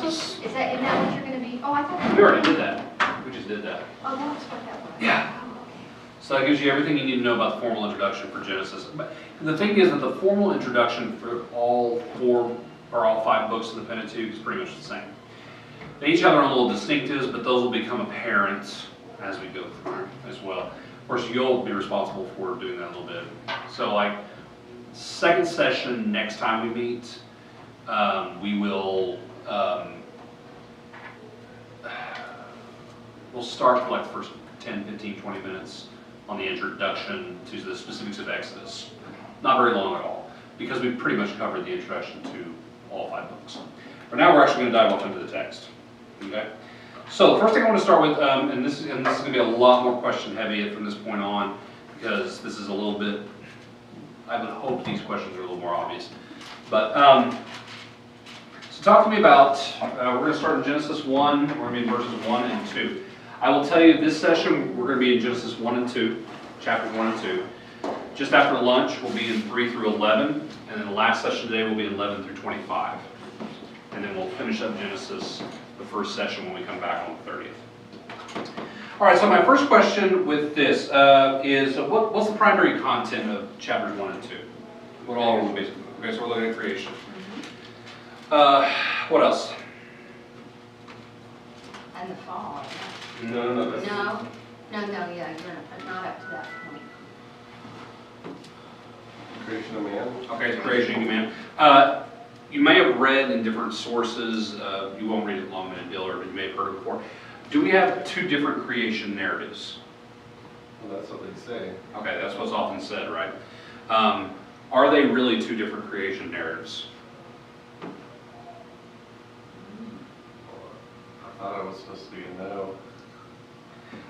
Genesis. Isn't that what you're going to be? Oh, I thought. We already did that. We just did that. Oh, that's what that was. Yeah. Oh, okay. So that gives you everything you need to know about the formal introduction for Genesis. But the thing is that the formal introduction for all 4 or all 5 books of the Pentateuch is pretty much the same. They each have their own little distinctives, but those will become apparent as we go through as well. Of course, you'll be responsible for doing that a little bit. So like, second session next time we meet, we will, we'll start for like the first 10, 15, 20 minutes on the introduction to the specifics of Exodus. Not very long at all, because we've pretty much covered the introduction to all 5 books. But now we're actually going to dive off into the text. Okay? So the first thing I want to start with, and this is going to be a lot more question heavy from this point on, because this is a little bit, I would hope these questions are a little more obvious. But, so talk to me about, we're going to start in Genesis 1, we're going to be in verses 1 and 2. I will tell you this session, we're going to be in Genesis 1 and 2, chapters 1 and 2. Just after lunch, we'll be in 3 through 11, and then the last session today will be 11 through 25. And then we'll finish up Genesis, the first session, when we come back on the 30th. All right, so my first question with this is, what's the primary content of chapters 1 and 2? What all are we basically? Okay, so we're looking at creation. What else? And the fall. No. No, yeah, you're not up to that point. Creation of man. Okay, so creation of man. You may have read in different sources, you won't read it long in Dillon R, but you may have heard it before. Do we have 2 different creation narratives? Well, that's what they say. Okay, that's what's often said, right? Are they really 2 different creation narratives? I thought it was supposed to be a no.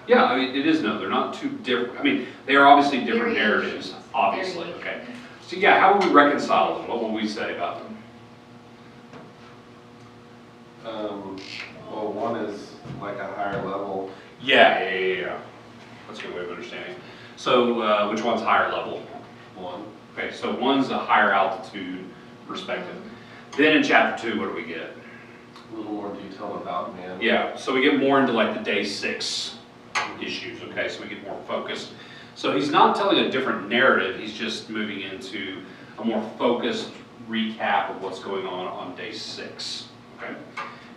Yeah, I mean, it is no, they're not 2 different, I mean, they are obviously different narratives, obviously, okay. So yeah, how would we reconcile them? What would we say about them? Well, one is like a higher level. Yeah. That's a good way of understanding. So, which one's higher level? One. Okay, so one's a higher altitude perspective. Then in chapter 2, what do we get? A little more detail about man. Yeah, so we get more into like the day 6 issues, okay, so we get more focused. So he's not telling a different narrative, he's just moving into a more focused recap of what's going on day 6, okay?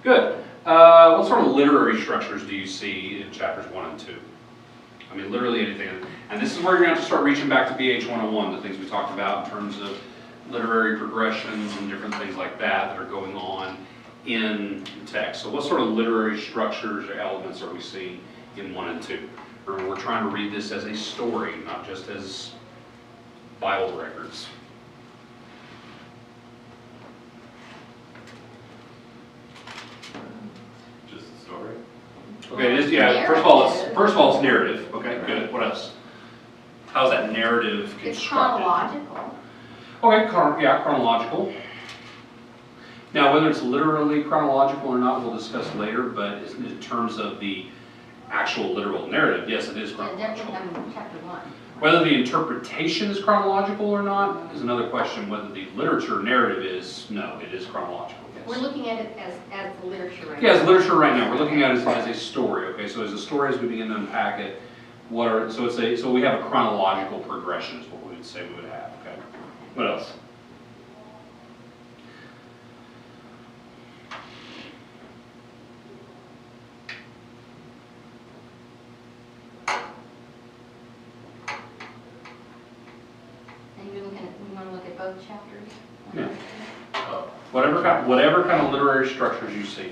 Good. What sort of literary structures do you see in chapters 1 and 2? I mean, literally anything. And this is where you're going to have to start reaching back to BH101, the things we talked about in terms of literary progressions and different things like that are going on in text. So what sort of literary structures or elements are we seeing in 1 and 2? Remember, we're trying to read this as a story, not just as Bible records. Just a story. Okay, it is, yeah, first of all, it's narrative. Okay, good. What else? How's that narrative constructed? It's chronological. Okay, yeah, chronological. Now, whether it's literally chronological or not, we'll discuss later, but in terms of the actual literal narrative, yes, it is chronological. Chapter 1. Whether the interpretation is chronological or not is another question. Whether the literature narrative is, no, it is chronological, yes. We're looking at it as the literature right Yeah, now. as literature right now. We're looking at it as a story, okay? So as a story, as we begin to unpack it, so we have a chronological progression is what we would say we would have, okay? What else? And you want to look at both chapters? Yeah. Whatever kind of literary structures you see.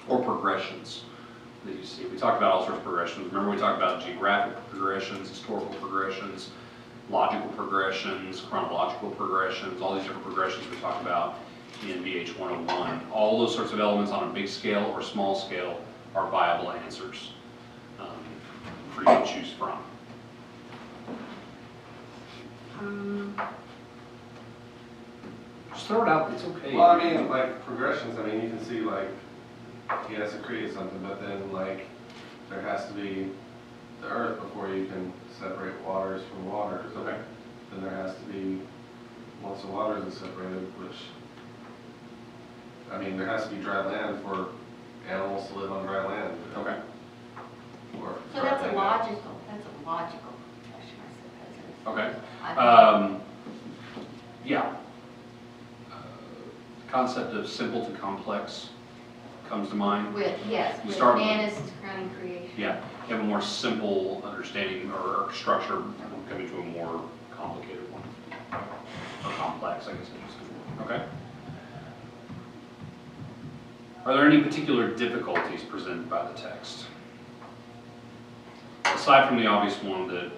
Or progressions that you see. We talked about all sorts of progressions. Remember we talked about geographic progressions, historical progressions, logical progressions, chronological progressions, all these different progressions we talked about in BH 101. All those sorts of elements on a big scale or small scale are viable answers for you to choose from. Just throw it out, it's okay. Well, I mean, like progressions, I mean, you can see like he has to create something, but then like there has to be the earth before you can separate waters from waters. Okay. Then there has to be once the waters are separated, which, I mean, there has to be dry land for animals to live on dry land. Okay. Or So dry that's a land. logical question, I suppose. Okay. I think- Yeah. Concept of simple to complex comes to mind. Yes, You with start with- man as his crowning creation. Yeah, you have a more simple understanding or structure, we'll come into a more complicated one. Or complex, I guess I just. Okay. Are there any particular difficulties presented by the text? Aside from the obvious one that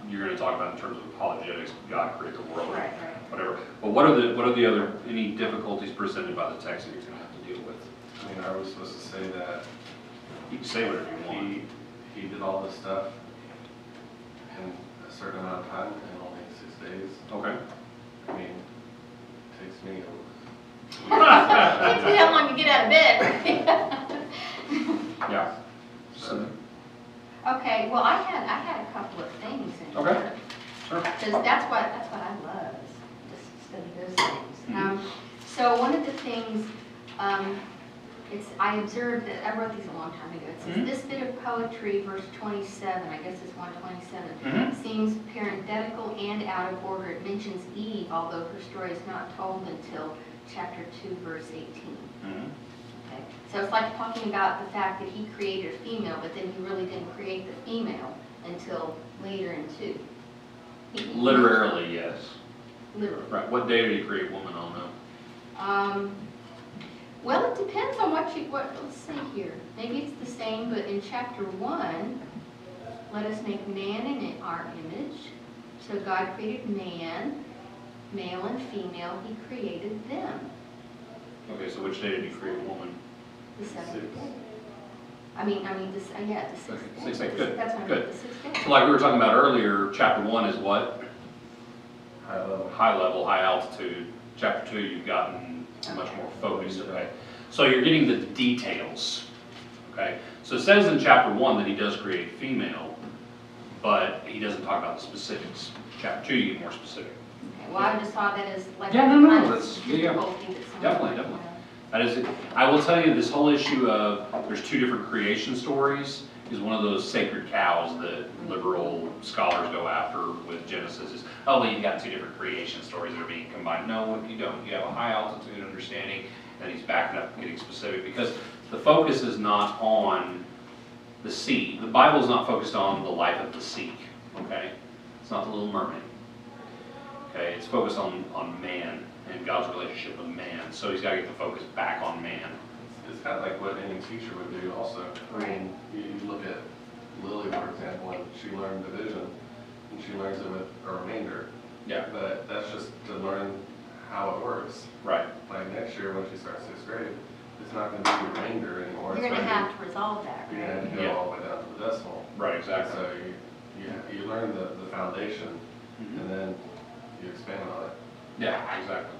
you're going to talk about in terms of apologetics, God created the world, Right. whatever. But what are the other, any difficulties presented by the text that you're going to have to deal with? I mean, are we supposed to say that You can say whatever you want. he did all this stuff in a certain amount of time, in only 6 days? Okay. I mean, it takes me Takes me that long to get out of bed. Yeah. So, Okay, well, I had a couple of things in Okay. here. Sure. Because that's what I love, is just study those things. Mhm. So one of the things, I observed that, I wrote these a long time ago. It says, Mhm. this bit of poetry, verse 27, I guess it's 127, Mhm. seems parenthetical and out of order. It mentions Eve, although her story is not told until chapter 2, verse 18. Mhm. Okay, so it's like talking about the fact that he created a female, but then he really didn't create the female until later in 2. Literally, yes. Literally. Right. What day did he create woman on though? Well, it depends on let's see here. Maybe it's the same, but in chapter 1, let us make man in our image. So God created man, male and female, he created them. Okay, so which day did he create woman? The 7th Six. day. The 6th day. Sixth day, good, That's when I good. put the 6th day. So like we were talking about earlier, chapter 1 is what? high level. High level, high altitude. Chapter 2, you've gotten much more focused, okay? So you're getting the details, okay? So it says in chapter 1 that he does create female, but he doesn't talk about the specifics. Chapter 2, you get more specific. Okay, well, I just saw that as like Yeah, no, kind of that's- yeah, difficulty that someone definitely, might definitely. have. That is, I will tell you, this whole issue of there's 2 different creation stories is one of those sacred cows that liberal scholars go after with Genesis. Is, oh, well, you've got 2 different creation stories that are being combined. No, you don't. You have a high altitude understanding, and he's backing up and getting specific because the focus is not on the sea. The Bible is not focused on the life of the sea, okay? It's not the Little Mermaid. Okay, it's focused on man and God's relationship with man. So he's got to get the focus back on man. It's kind of like what any teacher would do also. I mean, you look at Lily, for example, when she learned division, and she learns it with a remainder. Yeah. But that's just to learn how it works. Right. Like next year, when she starts 6th grade, it's not going to be remainder anymore. You're It's gonna gonna have to resolve that, be- You're right? going to have to go Yeah. all the way down to the decimal. Right, exactly. So you learn the foundation, Mhm. and then you expand on it. Yeah, exactly.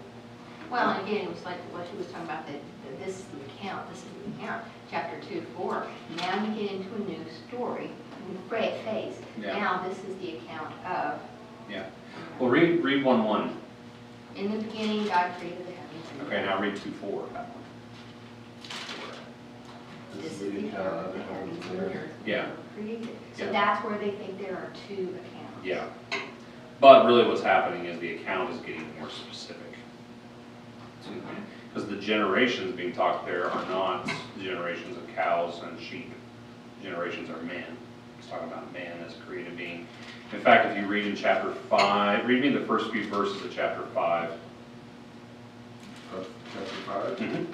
Well, and again, it was like what she was talking about, that this is the account, chapter 2, 4. Now you get into a new story, new phase. Yeah. Now this is the account of, Yeah. Well, read 1:1. in the beginning, God created the heavens and the Okay, now read 2:4. This is the account of the heavens and the earth. Yeah. Created. So Yeah. that's where they think there are 2 accounts. Yeah. But really what's happening is the account is getting more specific. Because the generations being talked there are not the generations of cows and sheep. Generations are man. It's talking about man as a created being. In fact, if you read in chapter 5, read me the first few verses of chapter 5. Chapter 5. Mm-hmm.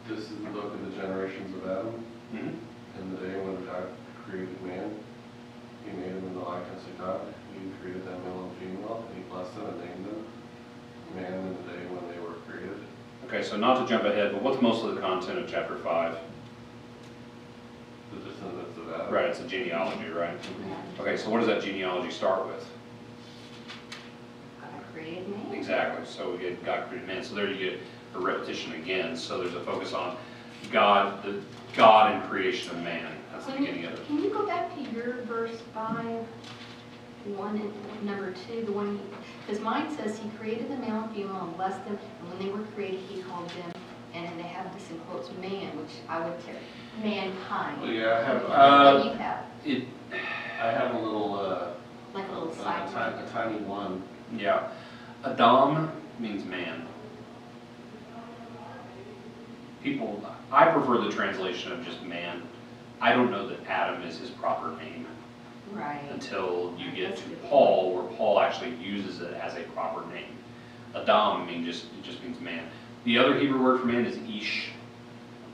This is the book of the generations of Adam. Mm-hmm. In the day when God created man, he made him in the likeness of God. He created them male and female, and he blessed them and named them man in the day when they were created. Okay, so not to jump ahead, but what's most of the content of chapter 5? The descendants of Adam. Right, it's a genealogy, right? Mhm. Okay, so what does that genealogy start with? God created man. Exactly, so we get God created man, so there you get a repetition again, so there's a focus on God, the God and creation of man, that's the beginning of it. Can you go back to your verse 5? one and number 2, the one, because mine says he created the male and female and blessed them, and when they were created, he called them, and then they have this in quotes, man, which I would take, mankind. Well, yeah, What do you have? I have a little, Like a little side. a tiny one. Yeah. Adam means man. I prefer the translation of just man. I don't know that Adam is his proper name Right. until you get to Paul, where Paul actually uses it as a proper name. Adam it just means man. The other Hebrew word for man is ish,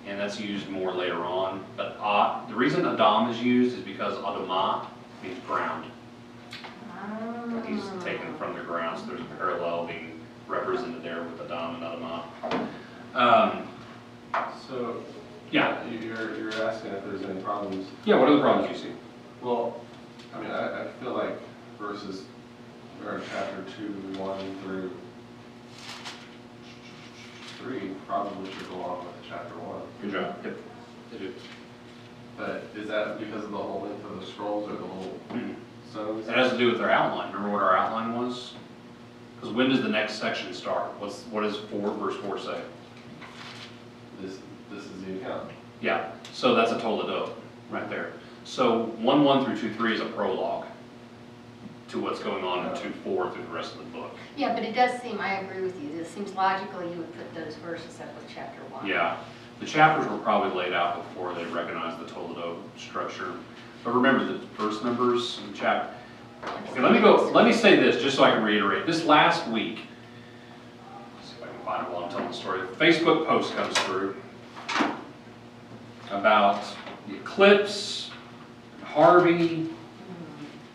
and that's used more later on. But the reason Adam is used is because Adamah means ground. He's taken from the ground, so there's a parallel being represented there with Adam and Adamah. So, Yeah. you're asking if there's any problems. Yeah, what are the problems you see? Well, I mean, I feel like verses, or chapter 2, 1 through 3 probably should go along with chapter 1. Good job. Yep, they do. But is that because of the whole length of the scrolls or the whole zones? It has to do with our outline. Remember what our outline was? Because when does the next section start? What does verse 4 say? This is the account. Yeah, so that's a Toledo right there. So 1:1 through 2:3 is a prologue to what's going on in 2:4 through the rest of the book. Yeah, but it does seem, I agree with you, it seems logical you would put those verses up with chapter 1. Yeah, the chapters were probably laid out before they recognized the Toledo structure. But remember the verse numbers in chapter. Okay, let me say this just so I can reiterate. This last week, let's see if I can find it while I'm telling the story. A Facebook post comes through about the eclipse, Harvey,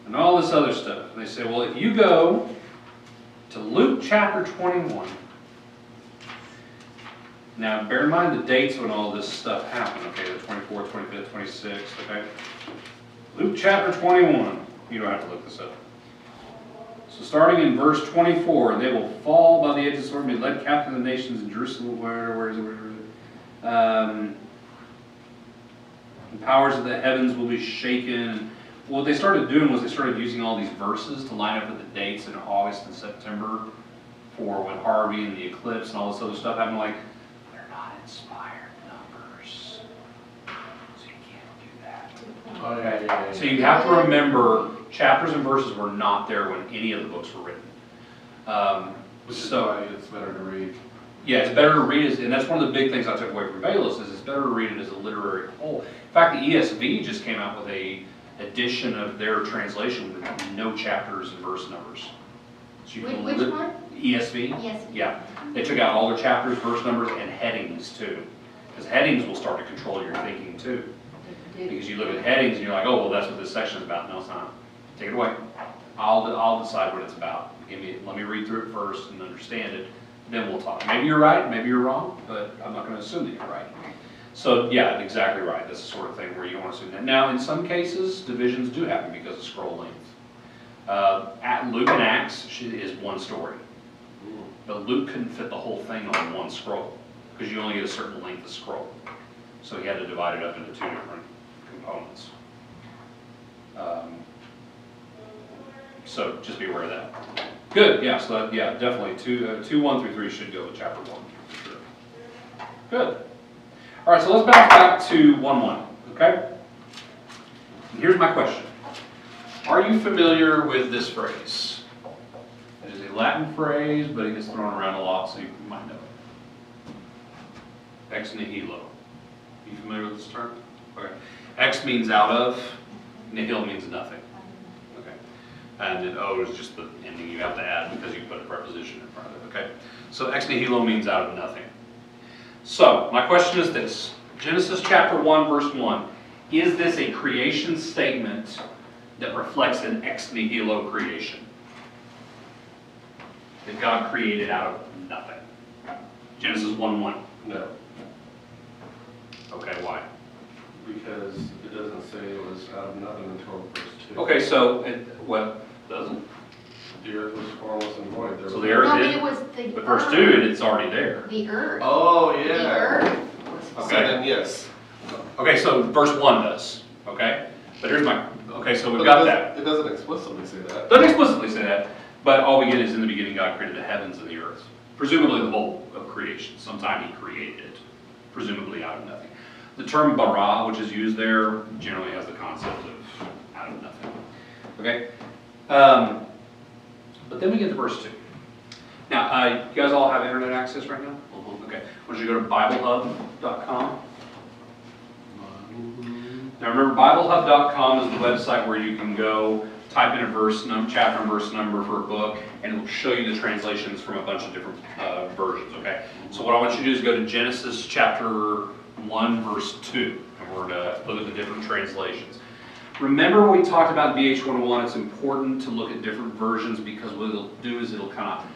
and all this other stuff. And they say, well, if you go to Luke chapter 21, now bear in mind the dates when all this stuff happened, okay, the 24th, 25th, 26th, okay? Luke chapter 21, you don't have to look this up. So starting in verse 24, and they will fall by the edge of the sword and be led captive to the nations in Jerusalem, where is it? The powers of the heavens will be shaken. What they started doing was they started using all these verses to line up with the dates in August and September for when Harvey and the eclipse and all this other stuff happened. Like, they're not inspired numbers, so you can't do that. Oh, yeah. So you have to remember, chapters and verses were not there when any of the books were written. Which is why it's better to read. Yeah, it's better to read it, and that's one of the big things I took away from Bayless, is it's better to read it as a literary whole. In fact, the ESV just came out with a edition of their translation with no chapters and verse numbers. So you can Which one? ESV? Yes. Yeah, they took out all their chapters, verse numbers, and headings too. Because headings will start to control your thinking too. Because you look at headings and you're like, oh, well, that's what this section is about. No, it's not. Take it away. I'll decide what it's about. Let me read through it first and understand it. Then we'll talk. Maybe you're right, maybe you're wrong, but I'm not going to assume that you're right. So yeah, exactly right. That's the sort of thing where you don't want to assume that. Now, in some cases, divisions do happen because of scroll length. At Luke and Acts is one story, but Luke couldn't fit the whole thing on one scroll because you only get a certain length of scroll. So he had to divide it up into 2 different components. So just be aware of that. Good, yeah, so yeah, definitely 2, 1 through 3 should go with chapter 1, for sure. Good. All right, so let's bounce back to 1:1, okay? And here's my question. Are you familiar with this phrase? It is a Latin phrase, but it gets thrown around a lot, so you might know it. Ex nihilo. Are you familiar with this term? Okay. Ex means out of, nihil means nothing. And then O is just the ending you have to add because you put a preposition in front of it, okay? So ex nihilo means out of nothing. So, my question is this. Genesis chapter 1, verse 1. Is this a creation statement that reflects an ex nihilo creation? That God created out of nothing? Genesis 1:1. No. Okay, why? Because it doesn't say it was out of nothing until verse 2. Okay, so, well, doesn't. The earth was formless and void. There So was the earth No, but is, it was the but verse earth. 2, it's already there. The earth. Oh, The yeah. earth was So then, yes. Okay, so verse 1 does, okay? But here's my Okay, so we've But got that. It doesn't explicitly say that. Doesn't explicitly say that, but all we get is in the beginning God created the heavens and the earth. Presumably the whole of creation. Sometime he created it, presumably out of nothing. The term bara, which is used there, generally has the concept of out of nothing. Okay? But then we get to verse 2. Now, you guys all have internet access right now? Okay. I want you to go to BibleHub.com. Now remember, BibleHub.com is the website where you can go type in a verse number, chapter and verse number for a book, and it will show you the translations from a bunch of different versions, okay? So what I want you to do is go to Genesis chapter 1, verse 2, and we're going to look at the different translations. Remember what we talked about in BH101, it's important to look at different versions because what it'll do is it'll kind of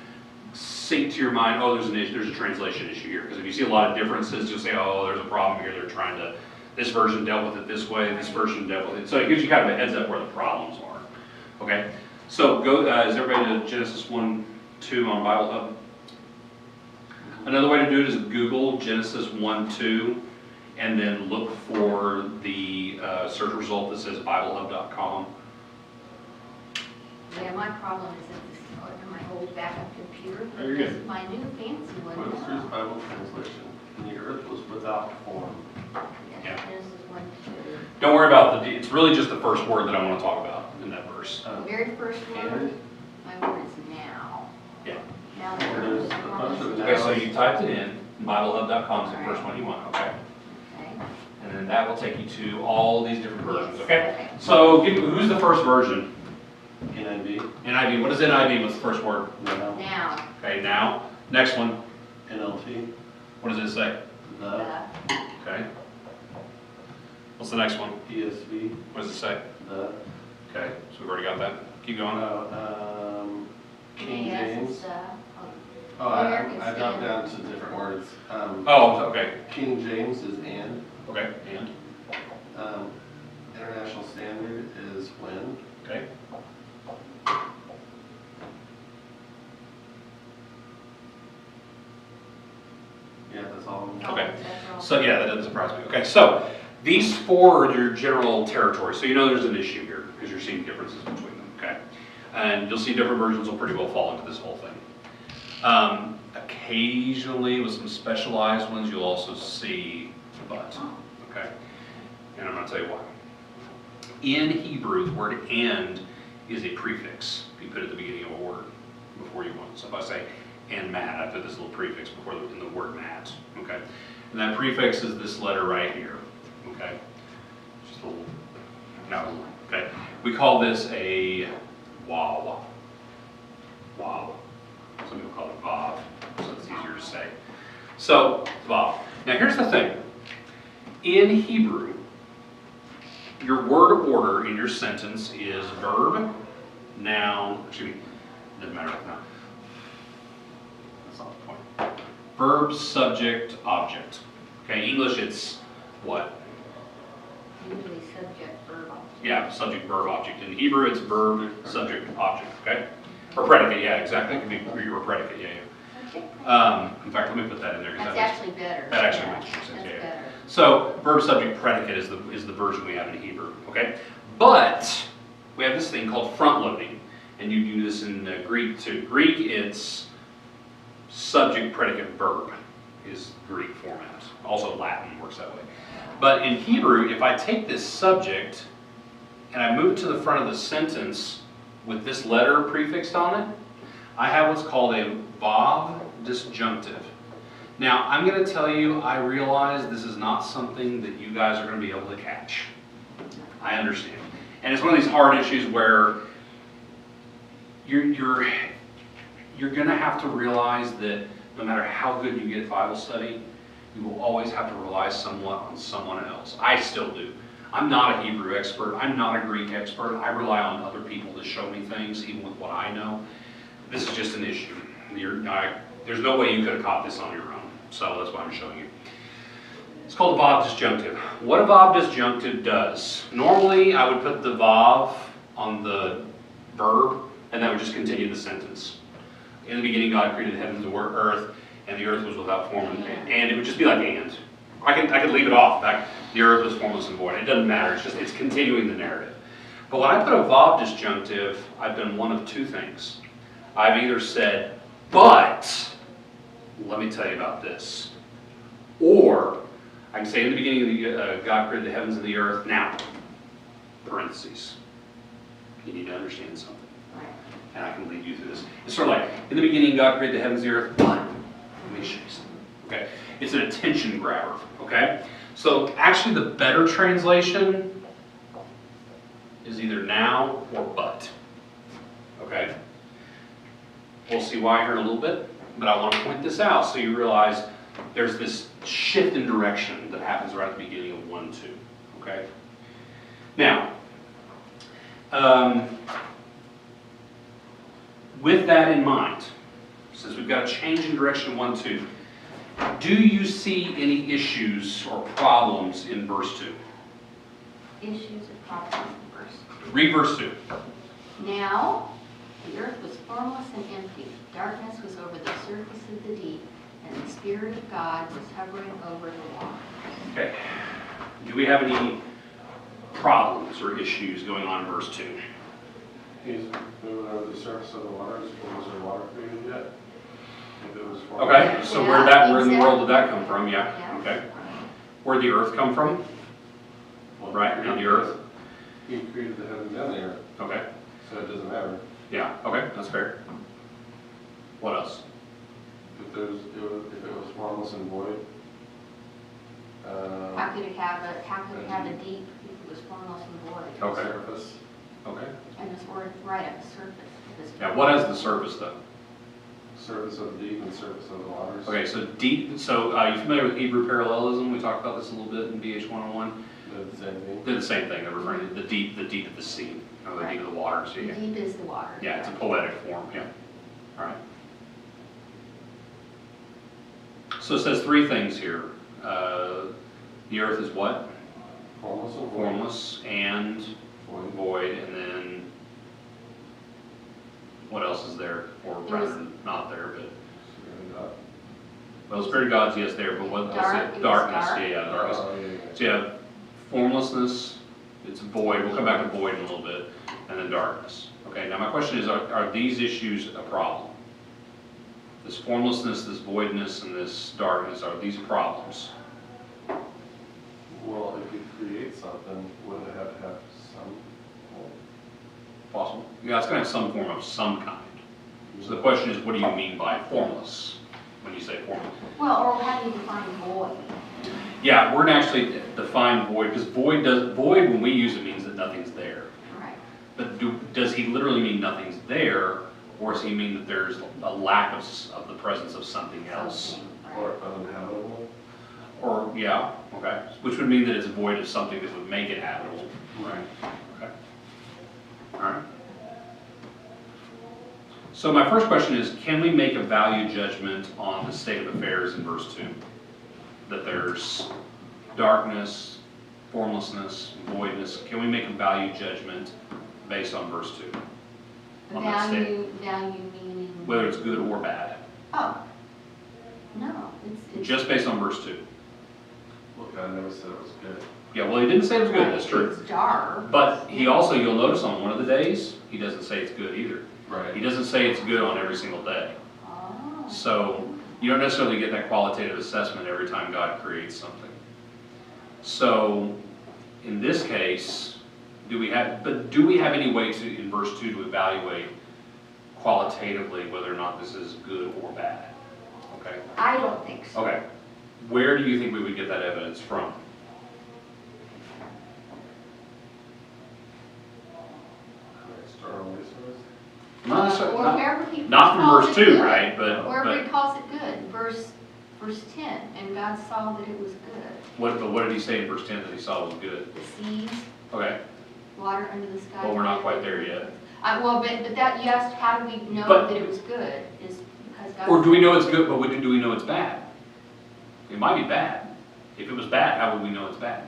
sink to your mind, oh, there's a translation issue here. Because if you see a lot of differences, you'll say, oh, there's a problem here, they're trying to, this version dealt with it this way, this version dealt with it. So it gives you kind of a heads up where the problems are. Okay, so go, is everybody to Genesis 1, 2 on Bible Hub? Another way to do it is Google Genesis 1, 2, and then look for the search result that says BibleHub.com. Yeah, my problem is that this is on my old backup computer. Oh, you're good. My new fancy one. Webster's Bible translation. And the earth was without form. Yeah. Genesis 1, 2. Don't worry about it's really just the first word that I want to talk about in that verse. The very first word, my word is now. Yeah. Now There's the a bunch of Okay, so you typed it in, BibleHub.com is the first one you want, okay? Okay. And then that will take you to all these different versions, okay? So who's the first version? NIV. NIV, what does NIV, what's the first word? Now. Okay, now, next one, NLT. what does it say? The. Okay. What's the next one? ESV. What does it say? The. Okay, so we've already got that. Keep going. King NAS James. is, Oh, I American dropped Standard. down to different words. Oh, okay. King James is and. Okay, and? International Standard is when. Okay. Yeah, that's all. Okay. that's all. So yeah, that doesn't surprise me. Okay, so these four are your general territory. So you know there's an issue here because you're seeing differences between them, okay? And you'll see different versions will pretty well fall into this whole thing. Occasionally with some specialized ones, you'll also see but, okay? And I'm gonna tell you why. In Hebrew, the word and is a prefix you put at the beginning of a word before you want it. So if I say and Matt, I put this little prefix before in the word Matt, okay? And that prefix is this letter right here, okay? Just a little, no, okay? We call this a waw. Waw. Some people call it vav, so it's easier to say. So, vav. Now here's the thing. In Hebrew, your word order in your sentence is verb, noun, excuse me, doesn't matter now. That's not the point. Verb, subject, object. Okay, English it's what? Usually subject, verb, object. Yeah, subject, verb, object. In Hebrew it's verb, subject, object, okay? Or predicate, yeah, exactly. It could be your predicate, yeah, yeah. In fact, let me put that in there. That's actually better. That actually Yeah, makes more sense, that's yeah, yeah. better. So, verb, subject, predicate is the version we have in Hebrew, okay? But, we have this thing called front loading, and you do this in Greek too. Greek, it's subject, predicate, verb is Greek format. Also Latin works that way. But in Hebrew, if I take this subject and I move it to the front of the sentence with this letter prefixed on it, I have what's called a vav disjunctive. Now, I'm going to tell you, I realize this is not something that you guys are going to be able to catch. I understand. And it's one of these hard issues where you're going to have to realize that no matter how good you get at Bible study, you will always have to rely somewhat on someone else. I still do. I'm not a Hebrew expert. I'm not a Greek expert. I rely on other people to show me things, even with what I know. This is just an issue. There's no way you could have caught this on your own. So that's why I'm showing you. It's called a vav disjunctive. What a vav disjunctive does, normally I would put the vav on the verb, and that would just continue the sentence. In the beginning, God created the heavens and earth, and the earth was without form, and it would just be like and. I could leave it off. In fact, the earth was formless and void. It doesn't matter. It's continuing the narrative. But when I put a Vav disjunctive, I've done one of two things. I've either said, but, let me tell you about this. Or, I can say in the beginning of the God created the heavens and the earth, now, parentheses. You need to understand something. Right. And I can lead you through this. It's sort of like, in the beginning God created the heavens and the earth, but, let me show you something. Okay? It's an attention grabber. Okay? So, actually the better translation is either now or but. Okay? We'll see why here in a little bit, but I want to point this out so you realize there's this shift in direction that happens right at the beginning of 1-2. Okay? Now, with that in mind, since we've got a change in direction 1-2, do you see any issues or problems in verse 2? Issues or problems in verse 2. Read verse 2. Now, the earth was formless and empty. Darkness was over the surface of the deep, and the Spirit of God was hovering over the waters. Okay. Do we have any problems or issues going on in verse 2? He's moving over the surface of the waters. Was there water created yet? If it was formless. Okay, so Yeah, where in the exactly. world did that come from? Yeah, Yeah. okay. Where'd the earth come from? Right, now the earth? He created the heavens and the earth, Okay, so it doesn't matter. yeah, okay, that's fair. What else? If it was formless and void, How could it have a deep if it was formless and void? Okay. surface, Okay. And it's right at the surface of this. Yeah, what is the surface though? surface of the deep and surface of the waters. Okay, so deep, so you familiar with Hebrew parallelism? We talked about this a little bit in BH 101. They're the same thing. They're the same thing, they're referring to the deep of the sea, or the deep of the waters, The yeah. deep is the water. Yeah, it's a poetic form, yeah. All right. So it says three things here. The earth is what? Formless and void. Formless and void, and then what else is there? Or rather, not there, but, well, Spirit of God's, yes, there, but what else? Darkness, Dark. yeah, darkness. Oh, yeah. So you have formlessness, it's void, we'll come back to void in a little bit, and then darkness. Okay, now my question is, are these issues a problem? This formlessness, this voidness, and this darkness, are these problems? Well, if you create something, wouldn't it have to have some? Possible? Yeah, it's gonna have some form of some kind. So the question is, what do you mean by formless, when you say formless? Well, or how do you define void? Yeah, we're gonna actually define void, because void, when we use it, means that nothing's there. Right. But does he literally mean nothing's there, or does he mean that there's a lack of the presence of something else? Something, right. Or uninhabitable? Or, yeah, okay, which would mean that it's void of something that would make it habitable. Right. Okay. All right. So my first question is, can we make a value judgment on the state of affairs in verse 2? That there's darkness, formlessness, voidness. Can we make a value judgment based on verse 2? On that state? Value meaning? Whether it's good or bad. Oh, no, it's. Just based on verse 2. Well, God never said it was good. Yeah, well, he didn't say it was good, that's true. It's dark. But he also, you'll notice on one of the days, he doesn't say it's good either. Right. He doesn't say it's good on every single day. Oh. So you don't necessarily get that qualitative assessment every time God creates something. So in this case, do we have any way to, in verse 2, to evaluate qualitatively whether or not this is good or bad? Okay. I don't think so. Okay. Where do you think we would get that evidence from? External resource? Not necessarily, Or not, wherever he not from calls verse it 2, good. right? But Wherever he calls it good, verse 10, and God saw that it was good. what did he say in verse 10 that he saw was good? The seas, Okay. water under the sky. Well, we're not quite there yet. Well, but that, you asked, how do we know But- that it was good, is because God. Or do we know it's good, but do we know it's bad? It might be bad. If it was bad, how would we know it's bad?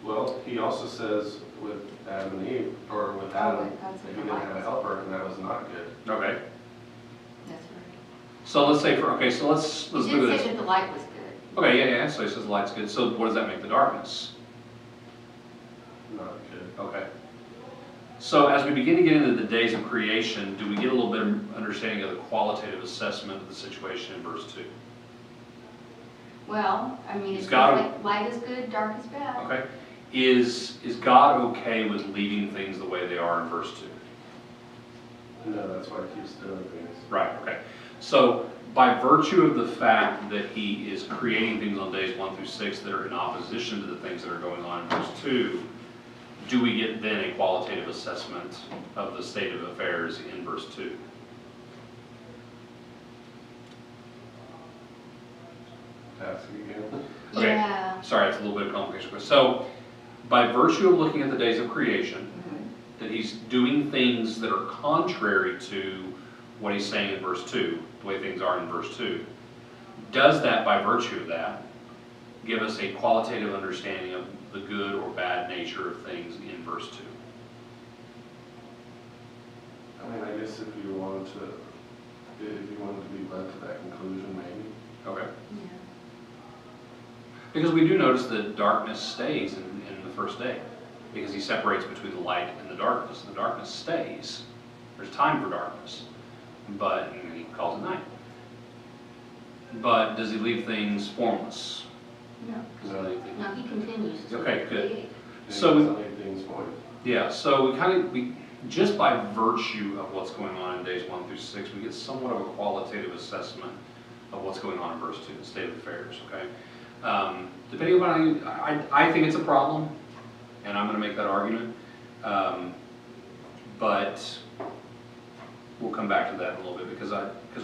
Well, he also says with Adam and Eve, or with Adam, God said that he the didn't light have a was helper, and that was not good. Okay. That's right. So let's say let's He look did at say this. that the light was good. Okay, yeah. So he says the light's good. So what does that make the darkness? not a kid. Okay. So as we begin to get into the days of creation, do we get a little bit of understanding of the qualitative assessment of the situation in verse 2? Well, I mean, It's it's gotta- like light is good, dark is bad. Okay. Is God okay with leaving things the way they are in verse 2? No, that's why he keeps doing things. Right, okay. So by virtue of the fact that he is creating things on days 1 through 6 that are in opposition to the things that are going on in verse 2, do we get then a qualitative assessment of the state of affairs in verse 2? Ask again. Okay. Yeah. Sorry, it's a little bit of a complication. So by virtue of looking at the days of creation, that he's doing things that are contrary to what he's saying in verse 2, the way things are in verse 2. Does that, by virtue of that, give us a qualitative understanding of the good or bad nature of things in verse 2? I mean, I guess if you wanted to be led to that conclusion, maybe. Okay. Yeah. Because we do notice that darkness stays in the first day, because he separates between the light and the darkness, and the darkness stays. There's time for darkness, but and he calls it night. But does he leave things formless? No. Does he leave things- No, he continues. to Okay, good. create. So- Maybe some things void. Yeah, so we just by virtue of what's going on in days 1 through 6, we get somewhat of a qualitative assessment of what's going on in verse 2, the state of affairs, okay? Depending upon how you, I think it's a problem, and I'm going to make that argument, but we'll come back to that in a little bit, because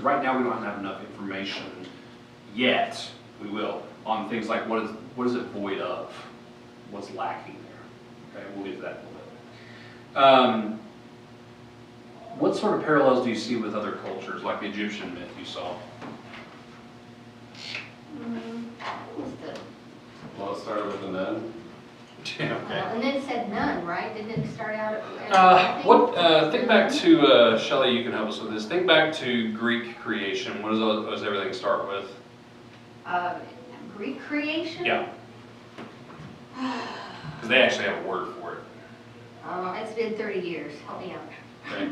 right now we don't have enough information yet, we will, on things like what is it void of, what's lacking there, okay? We'll get to that in a little bit. What sort of parallels do you see with other cultures, like the Egyptian myth you saw? What was the, Well, it started with the nun. Yeah, and then it said none, right? Didn't it start out at? Think back to, Shelley, you can help us with this. Think back to Greek creation. What does everything start with? Greek creation? Yeah. Because they actually have a word for it. It's been 30 years. Help me out. Okay.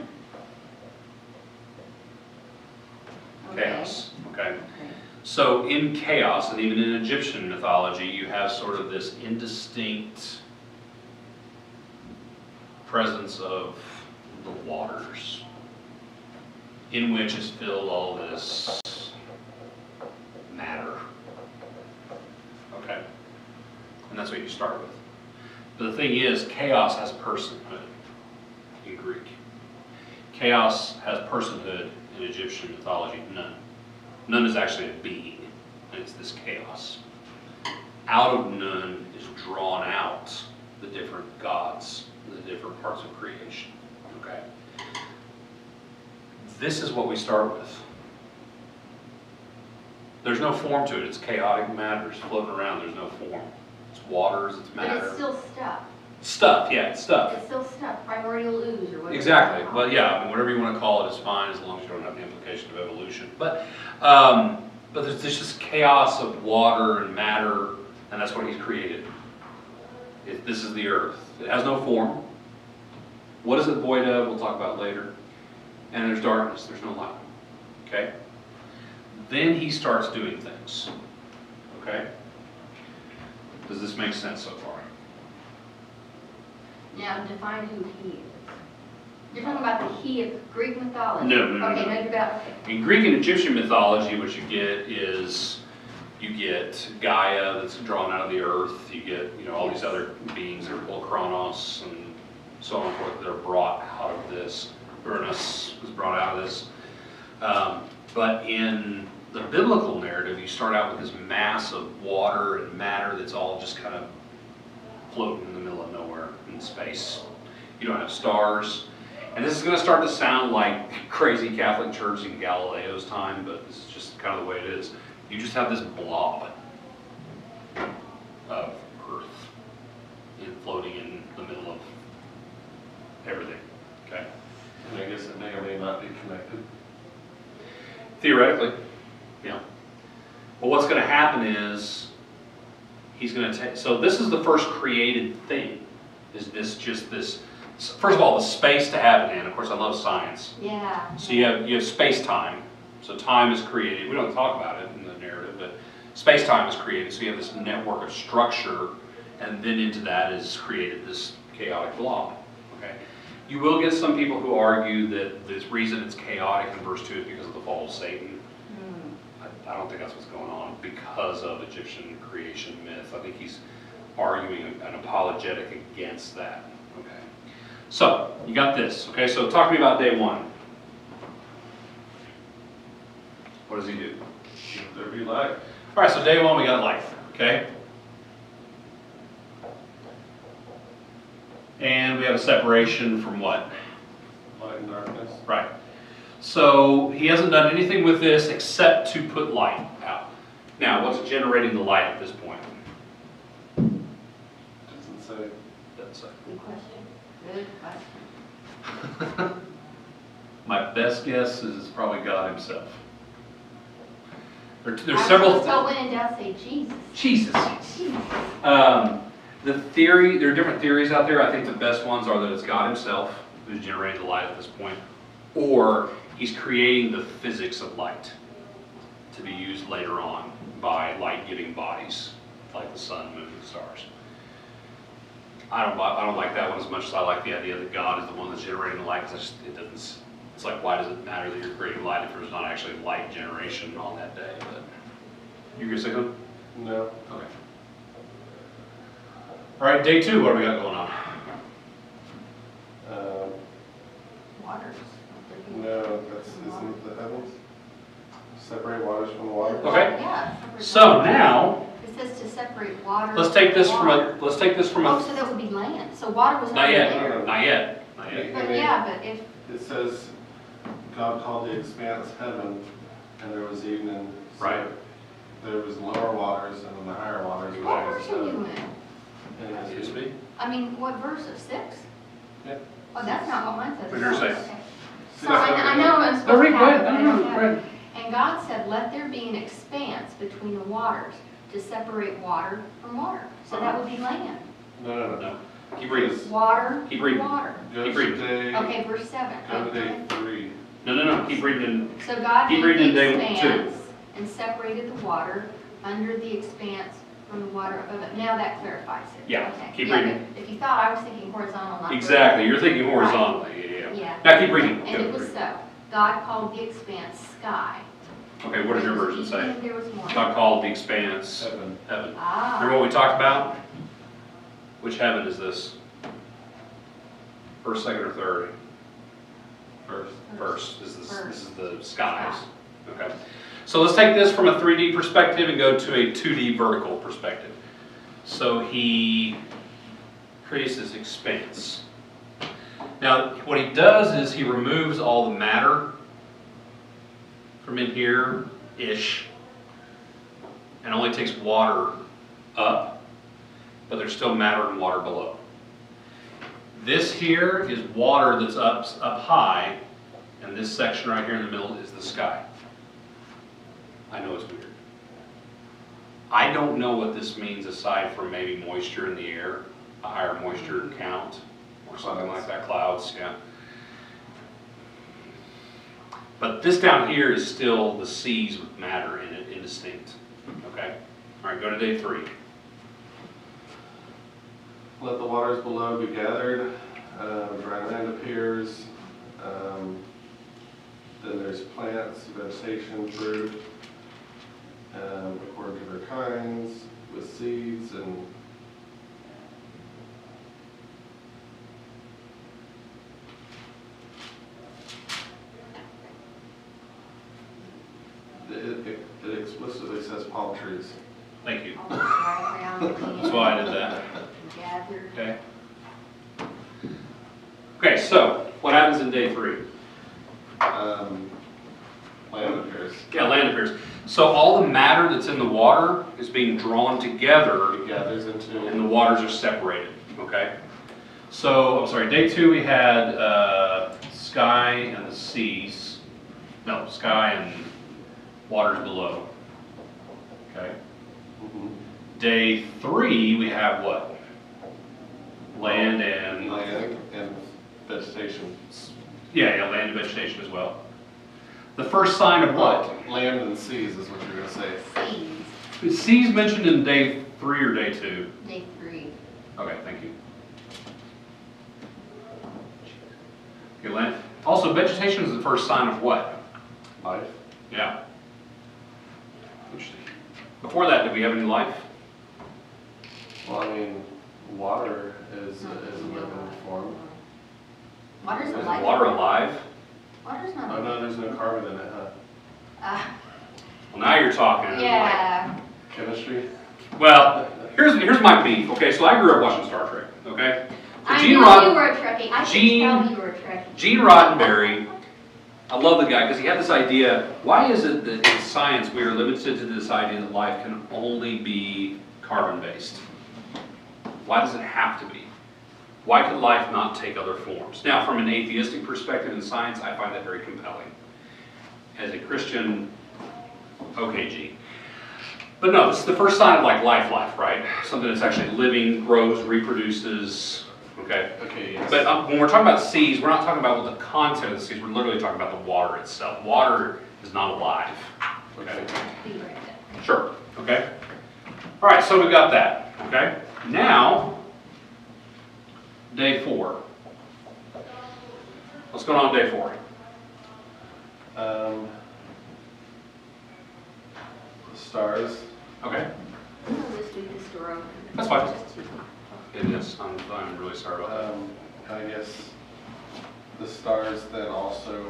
Chaos. Okay. Okay. So in chaos, and even in Egyptian mythology, you have sort of this indistinct presence of the waters, in which is filled all this matter. Okay? And that's what you start with. But the thing is, chaos has personhood in Greek. Chaos has personhood in Egyptian mythology. None. None is actually a being, and it's this chaos. Out of none is drawn out the different gods, the different parts of creation. Okay? This is what we start with. There's no form to it. It's chaotic matters floating around. There's no form. It's waters, it's But matter. it's still stuff. Stuff, yeah, it's stuff. It's still stuff. Primordial ooze or whatever. Exactly. But yeah, I mean, whatever you want to call it is fine as long as you don't have the implication of evolution. But there's this chaos of water and matter, and that's what he's created. This is the earth. It has no form. What is it void of? We'll talk about later. And there's darkness. There's no light. Okay? Then he starts doing things. Okay? Does this make sense so far? Now define who he is. You're talking about the he of Greek mythology? No. Okay, no, you're about, In Greek and Egyptian mythology, what you get is you get Gaia that's drawn out of the earth. You get all these other beings that are called Kronos and so on and forth that are brought out of this. Uranus was brought out of this. But in the biblical narrative, you start out with this mass of water and matter that's all just kind of floating in the middle of nowhere in space. You don't have stars. And this is going to start to sound like crazy Catholic Church in Galileo's time, but this is just kind of the way it is. You just have this blob of earth floating in the middle of everything. Okay? And I guess it may or may not be connected. Theoretically, yeah. But what's going to happen is he's going to take. So this is the first created thing. Is this just this, first of all, the space to have it in, of course I love science. Yeah. So you have space-time, so time is created, we don't talk about it in the narrative, but space-time is created, so you have this network of structure, and then into that is created this chaotic blob, okay? You will get some people who argue that the reason it's chaotic in verse 2 is because of the fall of Satan. I don't think that's what's going on because of Egyptian creation myth. I think he's arguing an apologetic against that, okay? So, you got this, okay? So talk to me about day 1. What does he do? There be light. All right, so day 1 we got life, okay? And we have a separation from what? Light and darkness. Right. So he hasn't done anything with this except to put light out. Now, what's generating the light at this point? Doesn't say. Doesn't say. Good question. Good question. My best guess is it's probably God himself. There's I several. was told when in doubt, say Jesus. Jesus. Jesus. The theory, there are different theories out there. I think the best ones are that it's God himself who's generating the light at this point, or he's creating the physics of light to be used later on by light-giving bodies like the sun, moon, and stars. I don't like that one as much as I like the idea that God is the one that's generating the light, because it's like, why does it matter that you're creating light if there's not actually light generation on that day? But you gonna say something? No. Okay. All right, day 2, what do we got going on? Waters. No, isn't the heavens? Separate waters from the water? Okay. Yeah. So now, It says to separate water. let's take this from water. a, let's take this from Oh, a, so that would be land. So water was not already yet, there. not yet, not yet. But yeah, but if, It says, God called the expanse heaven, and there was evening. So Right. there was lower waters, and then the higher waters. which what was verse are you heaven. in? And it's- Excuse me? I mean, what verse of 6? Yeah. Oh, that's not what mine says. What did yours say? Okay. So I know I'm No, supposed read, to go have ahead, it, but I no, don't no, have go it. ahead. And God said, let there be an expanse between the waters to separate water from water. So that would be land. No. No, keep reading. Water Keep from reading. water. Go Keep to reading. day, Okay, verse 7. go to Okay. day 3. No, keep reading. So God Keep made reading in the day 2. expanse and separated the water under the expanse from the water above it. Now that clarifies it. Yeah, Okay. keep Yeah, reading. but if you thought I was thinking horizontal, not Exactly, vertical. you're thinking horizontally, yeah. Yeah. Now keep reading. And it was so. God called the expanse sky. Okay, what does your version say? And there was more. God called the expanse Heaven. heaven. Ah. Remember what we talked about? Which heaven is this? First, second, or third? First. First. This is First. the skies. Okay. So let's take this from a 3D perspective and go to a 2D vertical perspective. So he creates this expanse. Now, what he does is he removes all the matter from in here-ish, and only takes water up, but there's still matter and water below. This here is water that's up high, and this section right here in the middle is the sky. I know it's weird. I don't know what this means aside from maybe moisture in the air, a higher moisture count, or something like that, clouds, yeah. But this down here is still the seas with matter in it, indistinct, okay? All right, go to day 3. Let the waters below be gathered, dry land appears, then there's plants, vegetation, fruit, according to their kinds, with seeds and it explicitly says palm trees. Thank you. Right around the That's why I did that. Gathered. Okay. Okay, so what happens in day 3? Land appears. Yeah, land appears. So all the matter that's in the water is being drawn together, It gathers into. and the waters are separated, okay? So, I'm sorry, day 2 we had sky and the seas. No, sky and waters below, okay? Mhm. Day 3 we have what? Land and, Land and vegetation. yeah, land and vegetation as well. The first sign of what? Land and seas is what you're gonna say. Seas, Is seas mentioned in day 3 or day 2? day 3. Okay, thank you. Okay, land. Also, vegetation is the first sign of what? Life. Yeah. Interesting. Before that, did we have any life? Well, I mean, water is a living form. Water's Is alive. water alive? Water's not Oh, alive. no, there's no carbon in it, huh? Well, now you're talking. Yeah. Chemistry? Well, here's my beef. Okay, so I grew up watching Star Trek. Okay. So I knew you were a Trekkie. I could tell you were a Trekkie. Gene Roddenberry, I love the guy because he had this idea. Why is it that in science we are limited to this idea that life can only be carbon-based? Why does it have to be? Why could life not take other forms? Now, from an atheistic perspective in science, I find that very compelling. As a Christian, okay, Gene. But no, this is the first sign of like life, right? Something that's actually living, grows, reproduces, okay? Okay, yes. But when we're talking about seas, we're not talking about what the content of the seas, we're literally talking about the water itself. Water is not alive, okay? Be right there. Sure, okay? All right, so we've got that, okay? Now, day 4. What's going on day 4? The stars. Okay, We'll just do this door open. That's fine. Just to- goodness, I'm really sorry about that. I guess the stars then also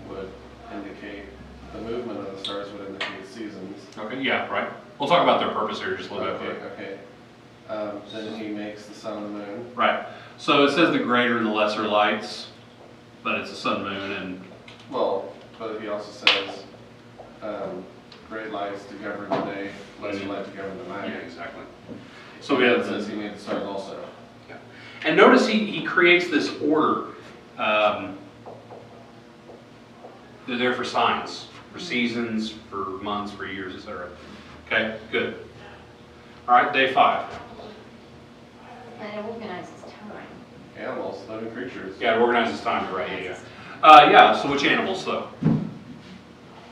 would indicate, the movement of the stars would indicate seasons. Okay, yeah, right. We'll talk about their purpose here just a little bit. Okay. Then he makes the sun and the moon. Right. So it says the greater and the lesser lights, but it's the sun, moon, and Well, but he also says, great lights to govern the day, lesser light to govern the yeah, night. exactly. So we have It says he made the stars also. yeah. And notice he creates this order. They're there for signs, for seasons, for months, for years, etc. Okay, good. All right, day 5. And it organizes time. Animals, living creatures. Yeah, it organizes time, right? Yeah, yeah. Yeah. So which animals though?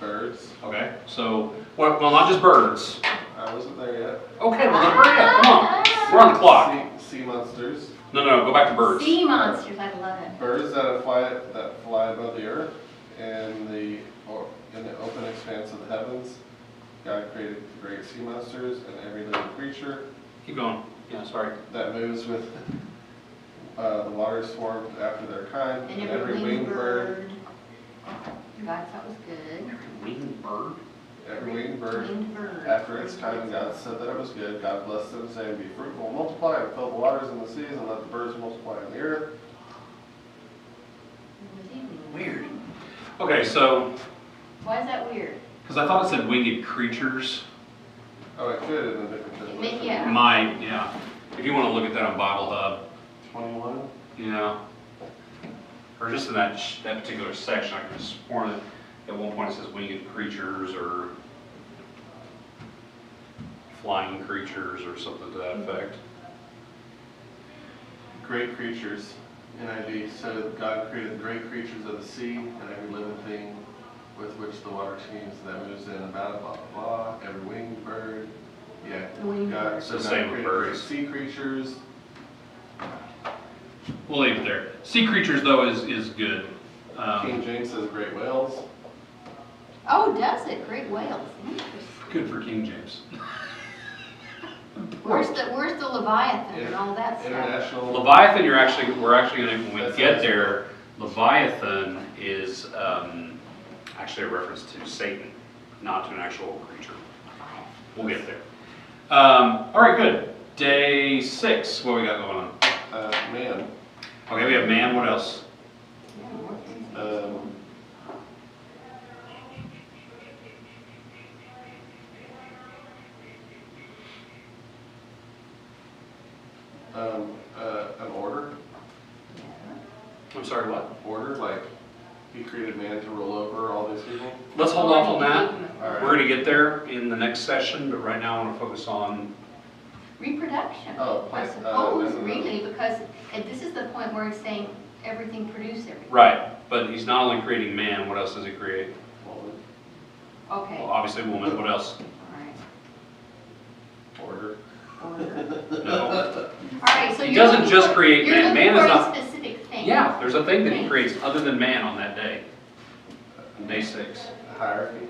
Birds. Okay. So well, not just birds. I wasn't there yet. Okay, well then hurry up. Come on, we're on the clock. Sea monsters. No, go back to birds. Sea monsters, I love it. Birds that fly above the earth in the open expanse of the heavens. God created the great sea monsters and every living creature Keep going. Yeah, sorry. that moves with the waters formed after their kind, And every winged bird. God thought was good. Winged bird. Every winged bird Winged bird. after its kind, God said that it was good. God blessed them, saying, "Be fruitful, and multiply, and fill the waters and the seas, and let the birds multiply on the earth." Weird. Okay, so Why is that weird? because I thought it said winged creatures. Oh, it could in a different translation. Yeah. Might, yeah. If you want to look at that on Bible Hub, 21. yeah. Or just in that particular section, I could have sworn that at one point it says winged creatures or flying creatures or something to that effect. Great creatures, NIV. So God created great creatures of the sea and every living thing with which the water teems that moves in and out, blah, blah, blah. Every winged bird. Yeah. The winged God, bird. so The God same with created birds. sea creatures. We'll leave it there. Sea creatures, though, is good. King James says great whales. Oh, does it? Great whales. Interesting. Good for King James. Where's the Leviathan and all that stuff? International. Leviathan, we're actually gonna, when we get there, Leviathan is actually a reference to Satan, not to an actual creature. We'll get there. All right, good. Day 6, what we got going on? Man. Okay, we have man, what else? Yeah, more things. An order. I'm sorry, what? Order, like he created man to rule over all these people. Let's hold off on that. All right. We're gonna get there in the next session, but right now I wanna focus on reproduction. Oh, I no, suppose, no, no. really, because this is the point where it's saying everything produce everything. Right, but he's not only creating man, what else does he create? Okay, Well, all obviously woman, what else? right. Order. Order. No. All right, so He you're doesn't looking just for- create you're man. looking Man is for a not- specific thing. Yeah, there's a thing that he creates other than man on that day. On day 6. Hierarchy.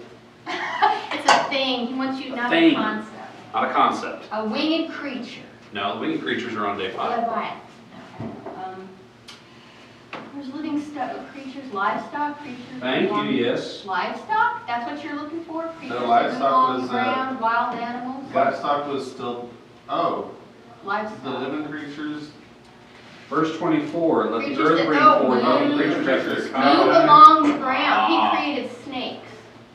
It's a thing, he wants you, A not thing. a concept. Not a concept. A winged creature. No, the winged creatures are on day 5. Leviathan. There's living creatures, livestock creatures. Thank you, belonging- yes. Livestock, that's what you're looking for? Creatures that livestock move on was, the ground, wild animals? Livestock was still, oh, the Livestock. living creatures. Verse 24, let the Creatures earth that bring go forth living move. creatures after their Move kind. along the ground, Ah. he created snakes.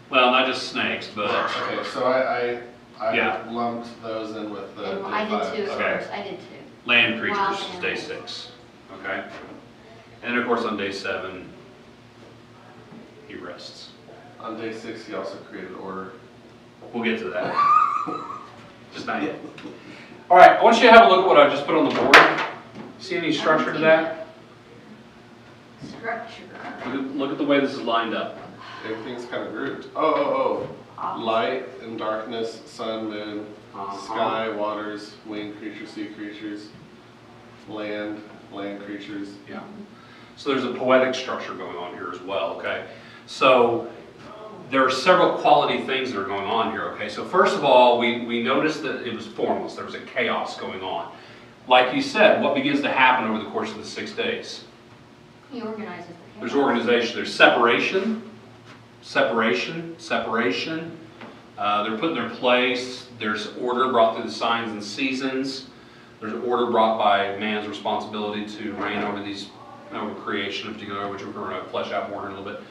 Well, not just snakes, but Okay, so I Yeah. lumped those in with the And day I did 5. too at Okay. first, I did too. land Wild creatures is day animals. 6. Okay? And of course on day 7, he rests. On day 6, he also created order. We'll get to that. Just not yet. All right, I want you to have a look at what I just put on the board. See any structure to that? Structure. Look at the way this is lined up. Everything's kind of grouped. Oh. Light and darkness, sun, moon, sky, waters, winged creatures, sea creatures, land creatures. Yeah. So there's a poetic structure going on here as well, okay? So there are several quality things that are going on here, okay? So first of all, we noticed that it was formless. There was a chaos going on. Like you said, what begins to happen over the course of the 6 days? He organizes the chaos. There's organization, there's separation. They're put in their place. There's order brought through the signs and seasons. There's order brought by man's responsibility to reign over these, over creation in particular, which we're going to flesh out more in a little bit.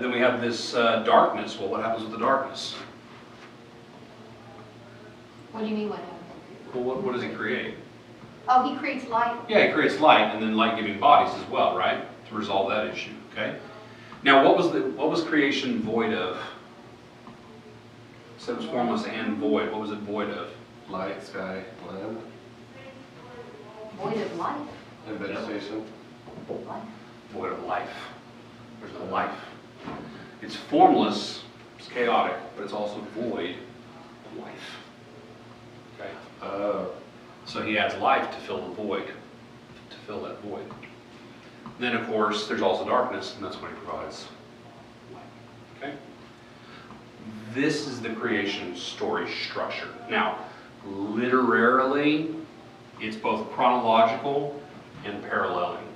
Then we have this darkness. Well, what happens with the darkness? What do you mean what happens? Well, what does he create? Oh, he creates light. Yeah, he creates light and then light-giving bodies as well, right? To resolve that issue, okay? Now, what was creation void of? It said it was formless and void. What was it void of? Light, sky, land, Void of life. and vegetation. Life. Void of life. There's no life. It's formless, it's chaotic, but it's also void of life. Okay? So he adds life to fill the void, to fill that void. Then, of course, there's also darkness, and that's when he provides light. Okay? This is the creation story structure. Now, literarily, it's both chronological and paralleling.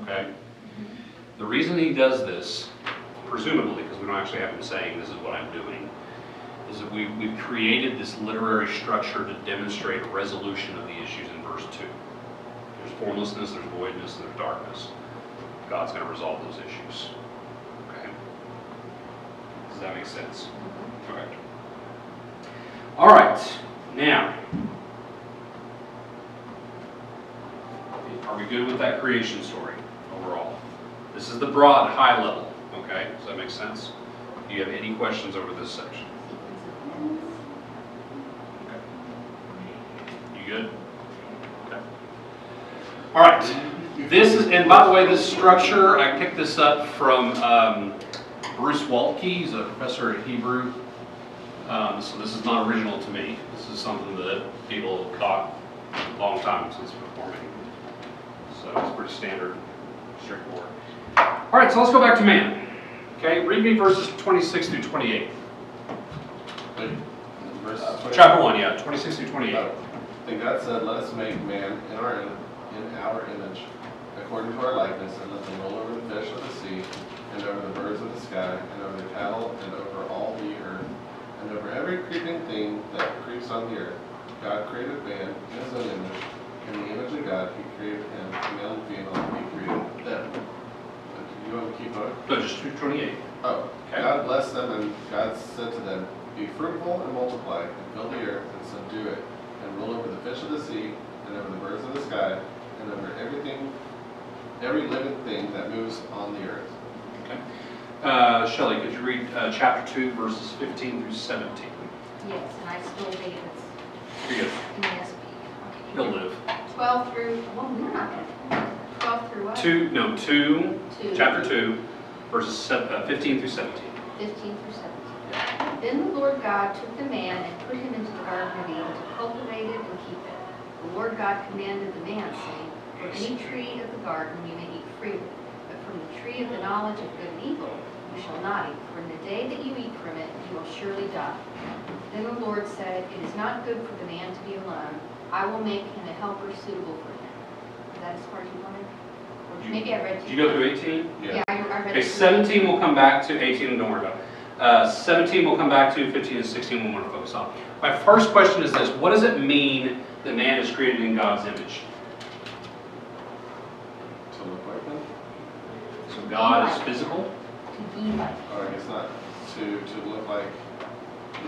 Okay? The reason he does this, presumably, because we don't actually have him saying this is what I'm doing, is that we've created this literary structure to demonstrate a resolution of the issues in verse 2. There's formlessness, there's voidness, and there's darkness. God's going to resolve those issues. Okay? Does that make sense? All right. All right. Now, are we good with that creation story overall? This is the broad, high level. Okay? Does that make sense? Do you have any questions over this section? Okay. You good? Okay. All right. This is, and by the way, this structure, I picked this up from Bruce Waltke. He's a professor at Hebrew. So this is not original to me. This is something that people taught a long time since before me. So it's pretty standard, straightforward. All right, so let's go back to man. Okay, read me verses 26 through 28. Verse 20. Chapter 1, yeah, 26 through 28. And God said, let us make man in our image, according to our likeness, and let them roll over the fish of the sea, and over the birds of the sky, and over the cattle, and over all the earth, and over every creeping thing that creeps on the earth. God created man in his own image. In the image of God, he created him, male and female, he created them. You want to keep going? No, just through 28. Oh, Okay. God blessed them, and God said to them, be fruitful and multiply, and fill the earth, and subdue it, and rule over the fish of the sea, and over the birds of the sky, and over every living thing that moves on the earth. Okay. Shelley, could you read chapter 2, verses 15 through 17? Yes, and I stole David's Here you go. in the SB. He'll live. 12 through, well, we're not gonna, 12 through what? 2, Two. chapter 2, verses 15 through 17. 15 through 17. Then the Lord God took the man and put him into the Garden of Eden to cultivate it and keep it. The Lord God commanded the man, saying, from any tree of the garden you may eat freely, but from the tree of the knowledge of good and evil you shall not eat, for in the day that you eat from it you will surely die. Then the Lord said, it is not good for the man to be alone. I will make him a helper suitable for him. Is that as far as you wanted? Or maybe I read Did you go through 18? Yeah, I read Okay, it. 17 will come back to 18, and don't worry about it. 17 will come back to 15 and 16 we'll want to focus on. My first question is this: what does it mean that man is created in God's image? To look like them? So God is physical? To be like. Or I guess not, to look like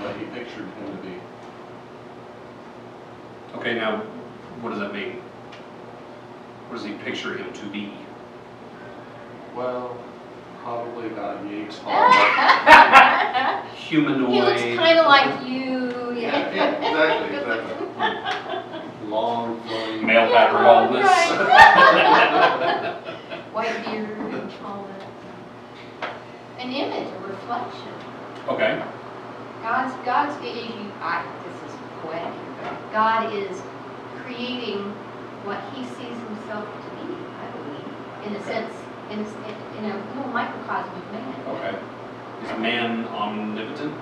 what he pictured him to be. Okay, now, what does that mean? What does he picture him to be? Well, probably about a yay tall. Humanoid. He looks kind of like you. Yeah, exactly. Long, flowing. Male pattern baldness. Right. White beard and all that. An image, a reflection. Okay. This is poetic, but God is creating what he sees himself to be, I believe, in a sense, in a little microcosm of man. Okay. Is man omnipotent?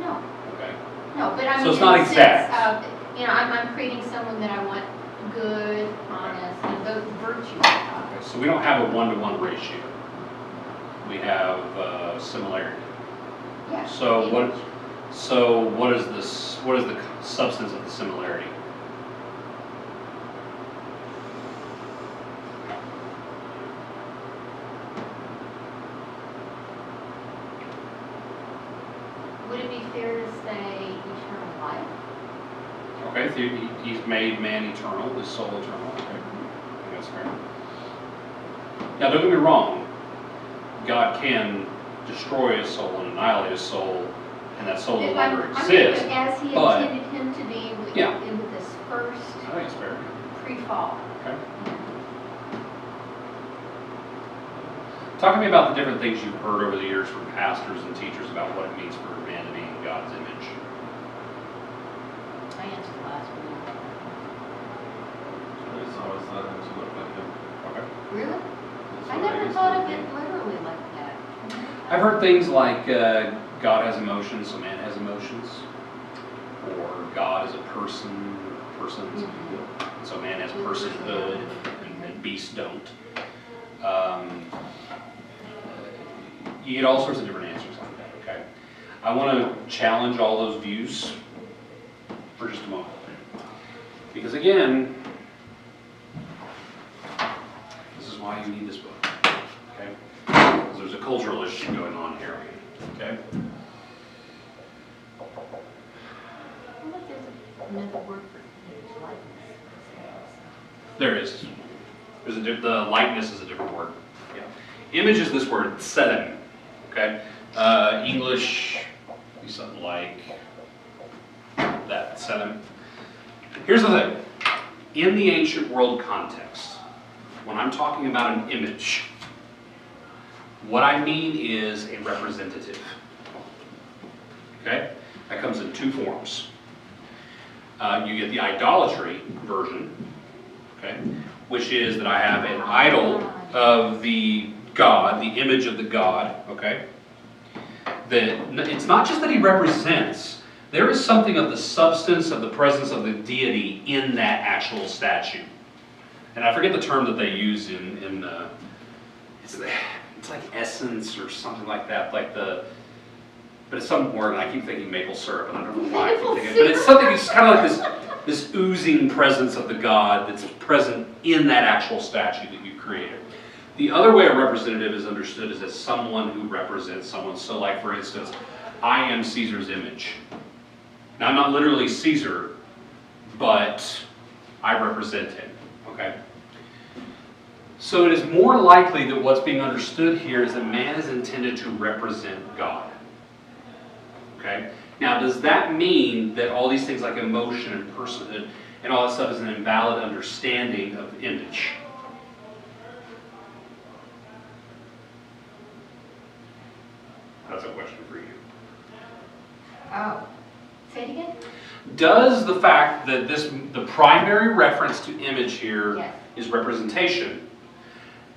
No, Okay. no, but I mean, So it's not in the exact. sense of, I'm creating someone that I want good, honest, and both virtues of God. Okay, so we don't have a 1-to-1 ratio. We have similarity. Yeah. So what is this? What is the substance of the similarity? Would it be fair to say eternal life? Okay, so he's made man eternal, his soul eternal. Okay, I think that's fair. Now, don't get me wrong. God can destroy his soul and annihilate his soul, and that soul no longer exists. As he but- intended him to be Yeah. in this first I think it's fair. pre-fall. Okay. Talk to me about the different things you've heard over the years from pastors and teachers about what it means for man to be in God's image. I answered the last one. I just always thought it was look like him. Okay. Really? That's I what never used thought to of think. it literally like that. I've heard things like God has emotions, so man has emotions, or God is a person, persons, so man has personhood, and beasts don't. You get all sorts of different answers like that, okay? I want to challenge all those views for just a moment. Because again, this is why you need this book, okay? Because there's a cultural issue going on here, okay? I wonder if there's another word for image, likeness. There is. The likeness is a different word. Yeah. Image is this word, tselem. Okay? English, be something like that, tselem. Here's the thing. In the ancient world context, when I'm talking about an image, what I mean is a representative. Okay? That comes in two forms. You get the idolatry version, okay, which is that I have an idol of the God, the image of the God, okay? That it's not just that he represents, there is something of the substance of the presence of the deity in that actual statue. And I forget the term that they use it's like essence or something like that, but it's some word, and I keep thinking maple syrup, and I don't know why I keep thinking it, but it's something, it's kind of like this oozing presence of the God that's present in that actual statue that you created. The other way a representative is understood is as someone who represents someone. So like, for instance, I am Caesar's image. Now, I'm not literally Caesar, but I represent him, okay? So it is more likely that what's being understood here is that man is intended to represent God. Okay? Now, does that mean that all these things like emotion and personhood and all that stuff is an invalid understanding of image? That's a question for you. Oh, say it again? Does the fact that the primary reference to image here Yes. is representation,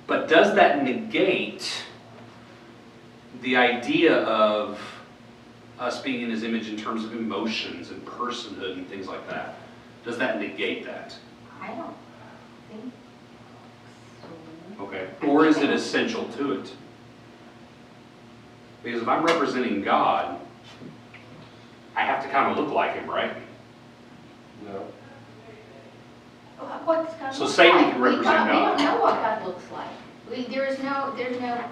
but does that negate the idea of us being in his image in terms of emotions and personhood and things like that? Does that negate that? I don't think so. Okay. Or is it essential to it? Because if I'm representing God, I have to kind of look like him, right? No. What's God So look Satan like? can represent We God. don't know what God looks like. There's no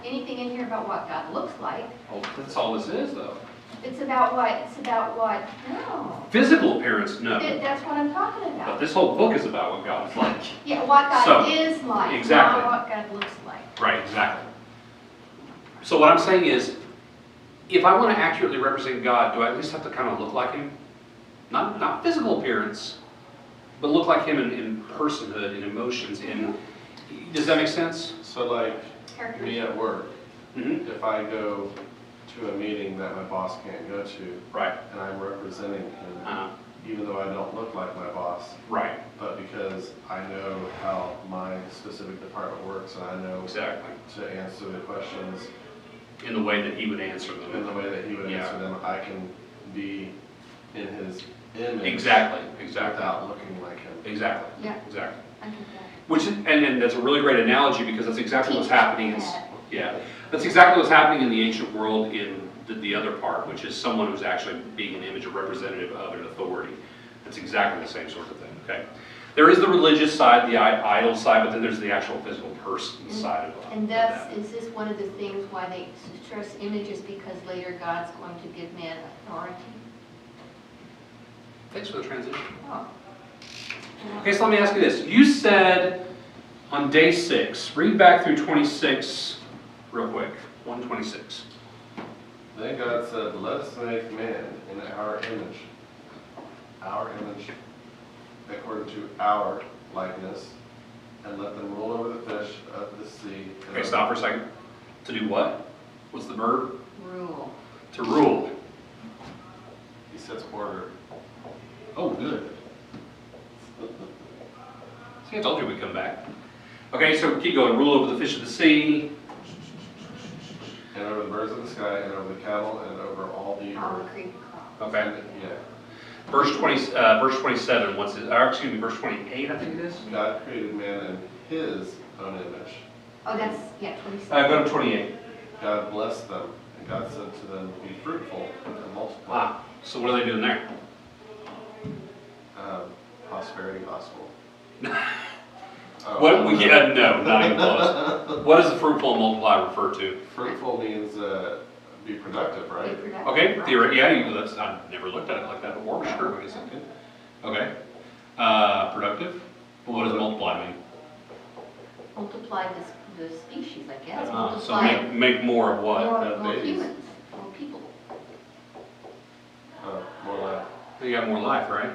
anything in here about what God looks like. Oh, that's all this is, though. It's about what, no. Physical appearance, no. That's what I'm talking But about. this whole book is about what God's like. Yeah, what God So, is like, exactly. not what God looks like. Right, exactly. So what I'm saying is, if I want to accurately represent God, do I at least have to kind of look like him? Not physical appearance, but look like him in personhood, in emotions, does that make sense? So like Character. me at work, Mm-hmm. if I go to a meeting that my boss can't go to, Right. and I'm representing him, Uh-huh. even though I don't look like my boss, Right, but because I know how my specific department works and I know exactly. to answer the questions In the way that he would answer them. in the way that he would Yeah. answer them, I can be in his image Exactly. without looking like him. Exactly. Yeah, Exactly. I get that. Which is, and that's a really great analogy because that's exactly what's Teach happening. that. Yeah, that's exactly what's happening in the ancient world in the other part, which is someone who's actually being an image, a representative of an authority. That's exactly the same sort of thing. Okay, there is the religious side, the idol side, but then there's the actual physical person side of And that. thus, is this one of the things why they stress images, because later God's going to give man authority? Thanks for the transition. Oh. Okay, so let me ask you this. You said on day 6, read back through 26 real quick. 126. Then God said, let us make man in our image, according to our likeness, and let them rule over the fish of the sea. Okay, stop for a second. To do what? What's the verb? Rule. To rule. He sets order. Oh, good. See, I told you we'd come back. Okay, so keep going. Rule over the fish of the sea. And over the birds of the sky, and over the cattle, and over all the All the earth. creepy crop. Okay. Yeah. Verse 27, verse 28, I think it is. God created man in his own image. Oh, that's, yeah, 27. Go to 28. God blessed them, and God said to them, be fruitful and multiply. So what are they doing there? Prosperity gospel. What? No, not even close. What does the fruitful and multiply refer to? Fruitful means be productive, right? Be productive, Okay, right? I've never looked at it like that before, but sure, I guess I could. Okay. Productive? Well, what does multiply mean? Multiply the species, I guess. So Multiply make more of what? more babies. humans, more people. More life. You got more life, right?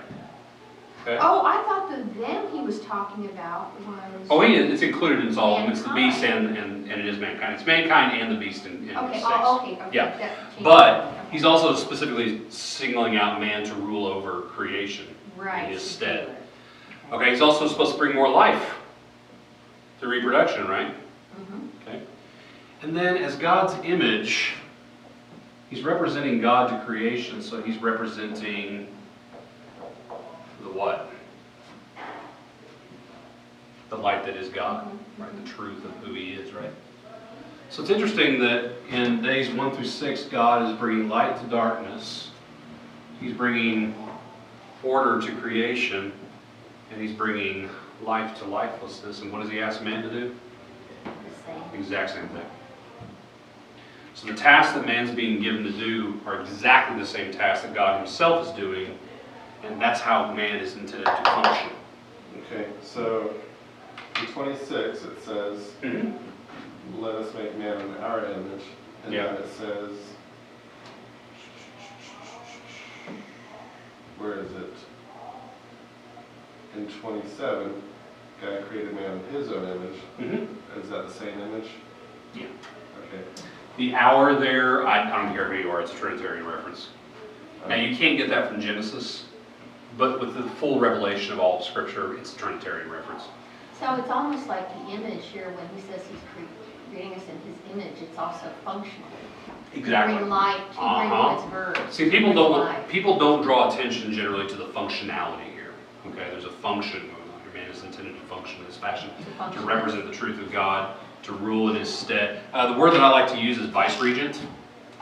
Okay. Oh, I thought the them he was talking about was. Oh, it's included in all of them. It's the beast Mankind. and it is mankind. It's mankind and the beast in Okay, 6. okay. Yeah. that changed. But Okay. he's also specifically singling out man to rule over creation Right. in his stead. Okay, he's also supposed to bring more life to reproduction, right? Mhm. Okay. And then as God's image, he's representing God to creation, so he's representing the what? The light that is God, right? The truth of who he is, right? So it's interesting that in days 1 through 6, God is bringing light to darkness. He's bringing order to creation, and he's bringing life to lifelessness. And what does he ask man to do? The same. Exact same thing. So the tasks that man's being given to do are exactly the same tasks that God himself is doing, and that's how man is intended to function. Okay, so in 26 it says, let us make man in our image. And Yeah. then it says, where is it? In 27, God created man in his own image. Mm-hmm. Is that the same image? Yeah. Okay. The hour there, I don't care who you are, it's a Trinitarian reference. Now, you can't get that from Genesis, but with the full revelation of all of Scripture, it's a Trinitarian reference. So it's almost like the image here, when he says he's creating us in his image, it's also functional. Exactly. To bring light, to bring God's verb. See, people don't draw attention generally to the functionality here. Okay, there's a function going on here. Man is intended to function in this fashion, to represent the truth of God, to rule in his stead. The word that I like to use is vice-regent.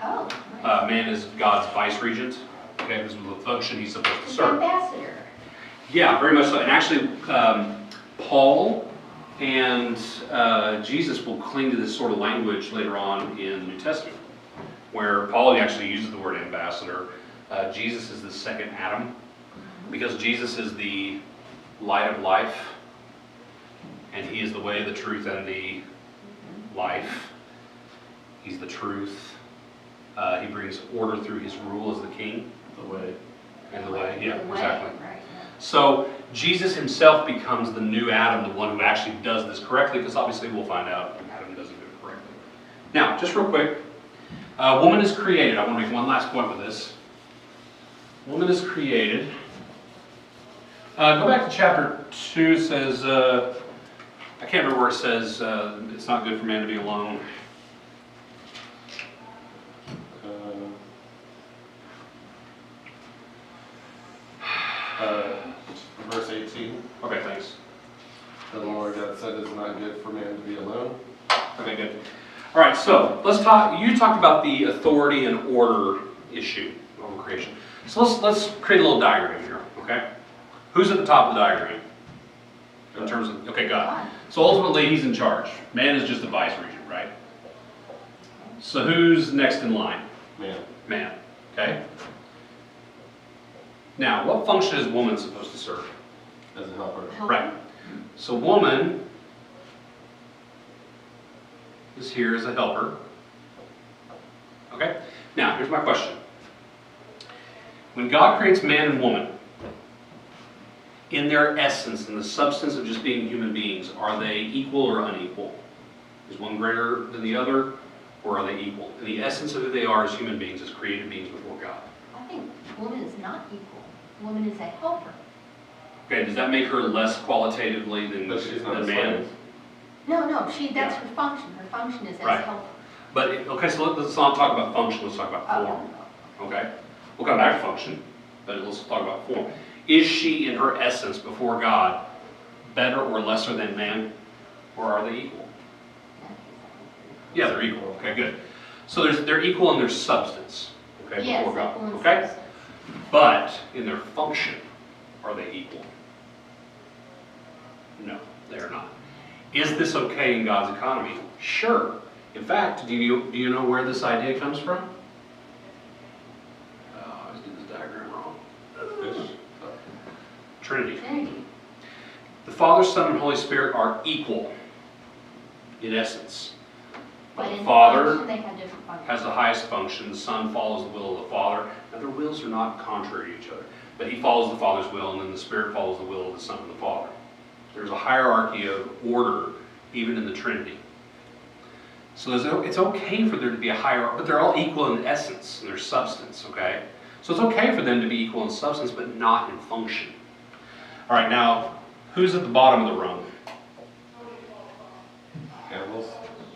Oh, nice. Man is God's vice-regent. Okay, this is the function he's supposed to serve. Ambassador. Yeah, very much so. And actually, Paul and Jesus will cling to this sort of language later on in the New Testament, where Paul actually uses the word ambassador. Jesus is the second Adam, because Jesus is the light of life, and he is the way, the truth, and the life. He's the truth. He brings order through his rule as the king. The way. And the way, yeah, The way, exactly. right, yeah. So Jesus himself becomes the new Adam, the one who actually does this correctly, because obviously we'll find out Adam doesn't do it correctly. Now, just real quick, woman is created. I want to make one last point with this. Woman is created. Go back to chapter 2. It says, I can't remember where it says it's not good for man to be alone. Verse 18. Okay, thanks. The Lord God said it's not good for man to be alone. Okay, good. All right, so let's talk. You talked about the authority and order issue over creation. So let's create a little diagram here. Okay, who's at the top of the diagram in terms of God? So ultimately, he's in charge. Man is just a vice-regent, right? So who's next in line? Man. Okay. Now, what function is woman supposed to serve? As a helper. Right. So woman is here as a helper. Okay? Now, here's my question. When God creates man and woman, in their essence, in the substance of just being human beings, are they equal or unequal? Is one greater than the other, or are they equal? In the essence of who they are as human beings, as created beings before God. I think woman is not equal. Woman is a helper. Okay, does that make her less qualitatively than man? slave. No, that's her function. Her function is as Right. helper. But, okay, so let's not talk about function, let's talk about form. Okay? We'll come back to function, but let's talk about form. Is she, in her essence, before God, better or lesser than man? Or are they equal? Yeah, they're equal. Okay, good. So they're equal in their substance, okay, Yes, before God. equal in Okay? substance. But in their function, are they equal? No, they are not. Is this okay in God's economy? Sure. In fact, do you know where this idea comes from? Oh, I always did this diagram wrong. Trinity. Trinity. The Father, Son, and Holy Spirit are equal in essence. But The in Father function, they have different functions. has the highest function. The Son follows the will of the Father. Now, their wills are not contrary to each other, but he follows the Father's will, and then the Spirit follows the will of the Son and the Father. There's a hierarchy of order, even in the Trinity. So it's okay for there to be a hierarchy, but they're all equal in essence, in their substance, okay? So it's okay for them to be equal in substance, but not in function. All right, now, who's at the bottom of the rung? Animals.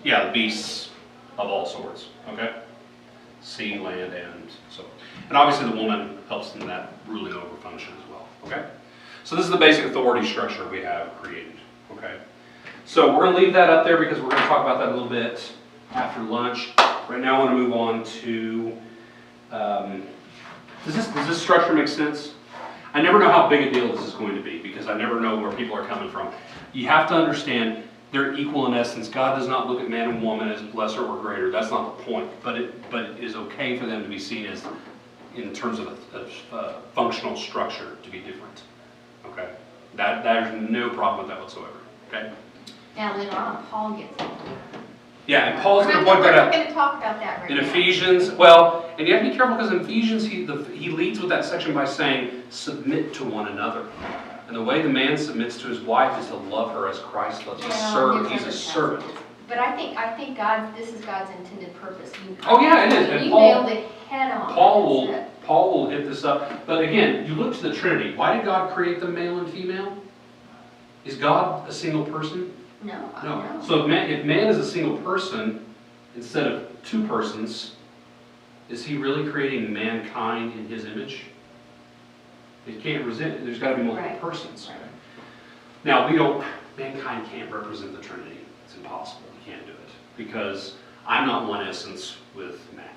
Yeah, the beasts of all sorts, okay? Sea, land, and so. And obviously the woman helps in that ruling over function as well, okay? So this is the basic authority structure we have created, okay? So we're gonna leave that up there because we're gonna talk about that a little bit after lunch. Right now I wanna move on to, does this structure make sense? I never know how big a deal this is going to be because I never know where people are coming from. You have to understand they're equal in essence. God does not look at man and woman as lesser or greater. That's not the point. But it is okay for them to be seen as, in terms of a functional structure, to be different. Okay? There's no problem with that whatsoever. Okay? Now later on, Paul gets into it. Yeah, and Paul's We're going to not point that we're out. not going to talk about that right In now. Ephesians, well, and you have to be careful because in Ephesians he leads with that section by saying, submit to one another. And the way the man submits to his wife is to love her as Christ loves. He's a servant. But I think this is God's intended purpose. Oh yeah, it is. And You Paul, nailed it head on. Paul will hit this up. But again, you look to the Trinity. Why did God create them male and female? Is God a single person? No. No. So if man is a single person instead of two persons, is he really creating mankind in his image? It can't resent. There's got to be multiple persons. Right. Now mankind can't represent the Trinity. It's impossible. You can't do it because I'm not one essence with Matt,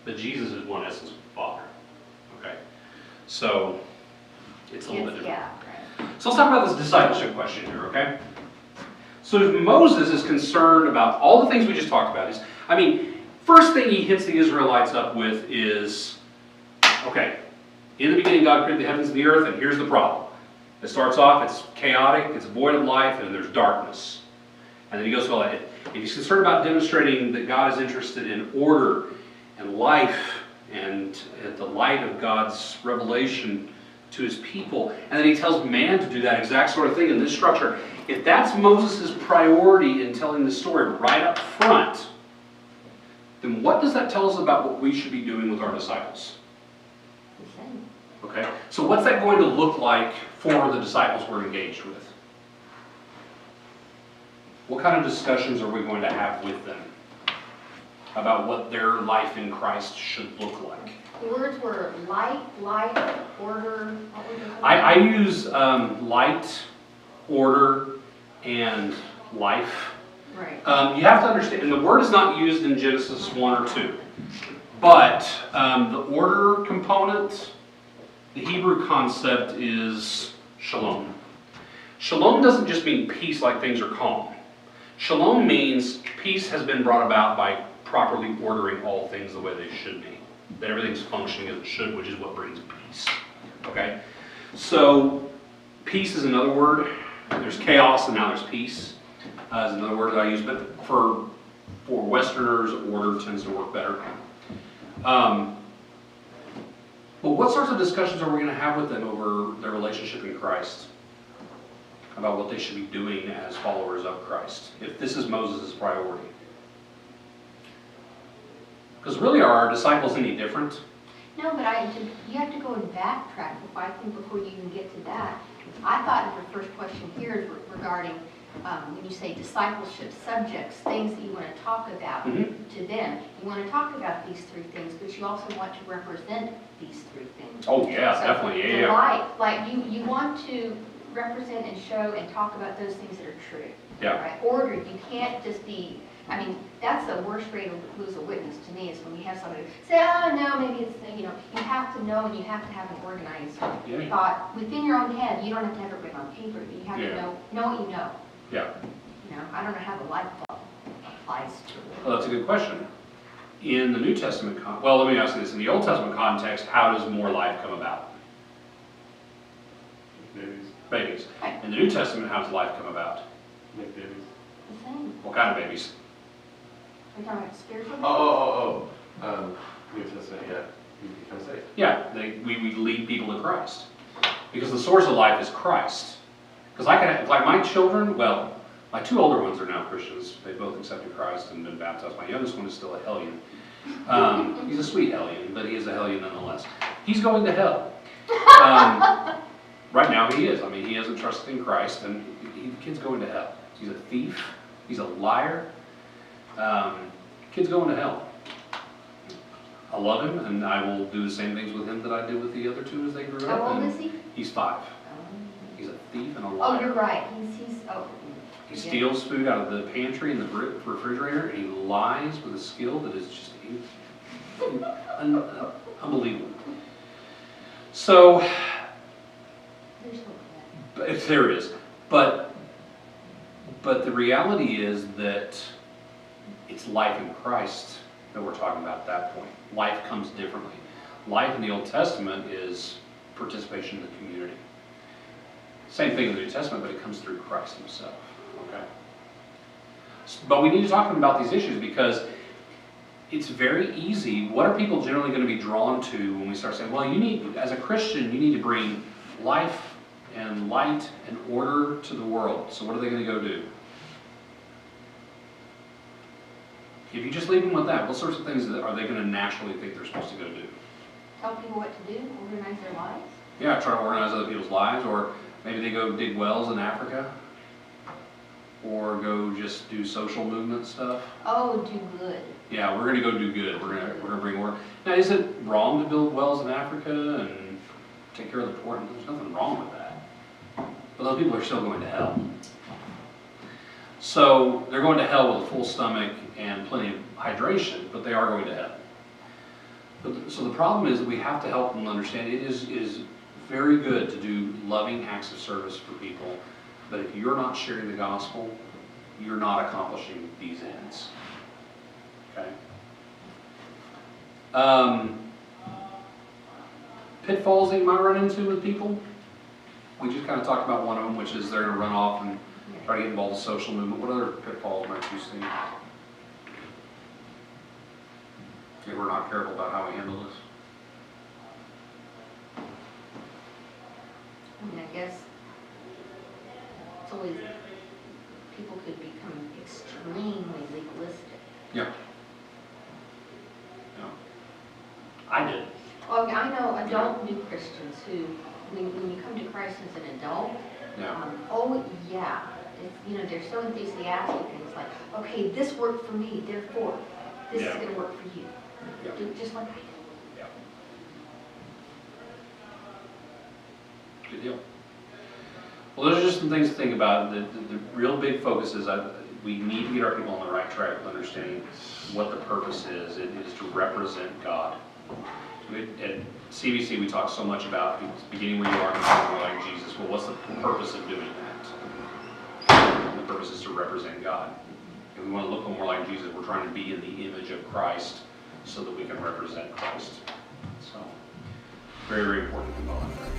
but Jesus is one essence with the Father. Okay, so it's a little bit different. Yeah. Right. So let's talk about this discipleship question here. Okay. So if Moses is concerned about all the things we just talked about, first thing he hits the Israelites up with is, okay, in the beginning God created the heavens and the earth, and here's the problem. It starts off, it's chaotic, it's void of life, and there's darkness. And then he goes through all that. If he's concerned about demonstrating that God is interested in order and life and the light of God's revelation to his people, and then he tells man to do that exact sort of thing in this structure. If that's Moses' priority in telling the story right up front, then what does that tell us about what we should be doing with our disciples? Okay, so what's that going to look like for the disciples we're engaged with? What kind of discussions are we going to have with them about what their life in Christ should look like? The words were light, life, order. What were the I use light, order, and life. Right. You have to understand, and the word is not used in Genesis 1 or 2, but the order component, the Hebrew concept is shalom. Shalom doesn't just mean peace like things are calm. Shalom means peace has been brought about by properly ordering all things the way they should be. That everything's functioning as it should, which is what brings peace. Okay? So, peace is another word. There's chaos and now there's peace. Is another word that I use, but for Westerners, order tends to work better. But what sorts of discussions are we going to have with them over their relationship in Christ? About what they should be doing as followers of Christ, if this is Moses' priority. Because really, are our disciples any different? No, but you have to go and backtrack before you even get to that. I thought the first question here is regarding when you say discipleship subjects, things that you want to talk about to them. You want to talk about these three things, but you also want to represent these three things. Oh yeah, so definitely, yeah. You want to represent and show and talk about those things that are true. Yeah. Right? Order. You can't just be. That's the worst way to lose a witness to me is when you have somebody say, oh no, maybe it's, you have to know and you have to have an organized thought within your own head. You don't have to have it written on paper, but you have to know what you know. Yeah. I don't know how the light bulb applies to it. Well, that's a good question. In the New Testament, let me ask you this. In the Old Testament context, how does more life come about? Babies. Right. In the New Testament, how does life come about? Make babies. The same. What kind of babies? Are you talking about spiritual? New Testament, yeah. You become saved. Yeah, we lead people to Christ. Because the source of life is Christ. Because like my children, well, my two older ones are now Christians. They both accepted Christ and been baptized. My youngest one is still a hellion. He's a sweet hellion, but he is a hellion nonetheless. He's going to hell. Right now he is. He hasn't trusted in Christ, and the kid's going to hell. He's a thief. He's a liar. Kid's going to hell. I love him, and I will do the same things with him that I did with the other two as they grew up. How old is he? He's 5. He's a thief and a liar. Oh, you're right. He steals food out of the pantry and the refrigerator, and he lies with a skill that is just unbelievable. So, there it is. But the reality is that it's life in Christ that we're talking about at that point. Life comes differently. Life in the Old Testament is participation in the community. Same thing in the New Testament, but it comes through Christ himself. Okay? But we need to talk to them about these issues because it's very easy. What are people generally going to be drawn to when we start saying, well, you need, as a Christian, you need to bring life and light and order to the world. So what are they going to go do? If you just leave them with that, what sorts of things are they going to naturally think they're supposed to go do? Tell people what to do, organize their lives. Yeah, try to organize other people's lives, or maybe they go dig wells in Africa, or go just do social movement stuff. Oh, do good. Yeah, we're going to go do good. We're going to bring order. Now, is it wrong to build wells in Africa and take care of the poor? There's nothing wrong with that. But those people are still going to hell. So they're going to hell with a full stomach and plenty of hydration, but they are going to hell. So the problem is that we have to help them understand it is very good to do loving acts of service for people, but if you're not sharing the gospel, you're not accomplishing these ends. Okay? Pitfalls that you might run into with people. We just kind of talked about one of them, which is they're going to run off and try to get involved in social movement. What other pitfalls might you see? If we're not careful about how we handle this. I mean, I guess it's always, people could become extremely legalistic. Yeah. Yeah. I did. Oh, I know adult new Christians who, when you come to Christ as an adult, Yeah. oh yeah, you know, they're so enthusiastic and it's like, okay, this worked for me, therefore this is Yeah. going to work for you. Yeah. Do just like I did. Yeah. Good deal. Well, those are just some things to think about. The real big focus is we need to get our people on the right track with understanding what the purpose is. It is to represent God. At CBC, we talk so much about beginning where you are and becoming more like Jesus. Well, what's the purpose of doing that? And the purpose is to represent God. If we want to look more like Jesus, we're trying to be in the image of Christ so that we can represent Christ. So, very, very important component there.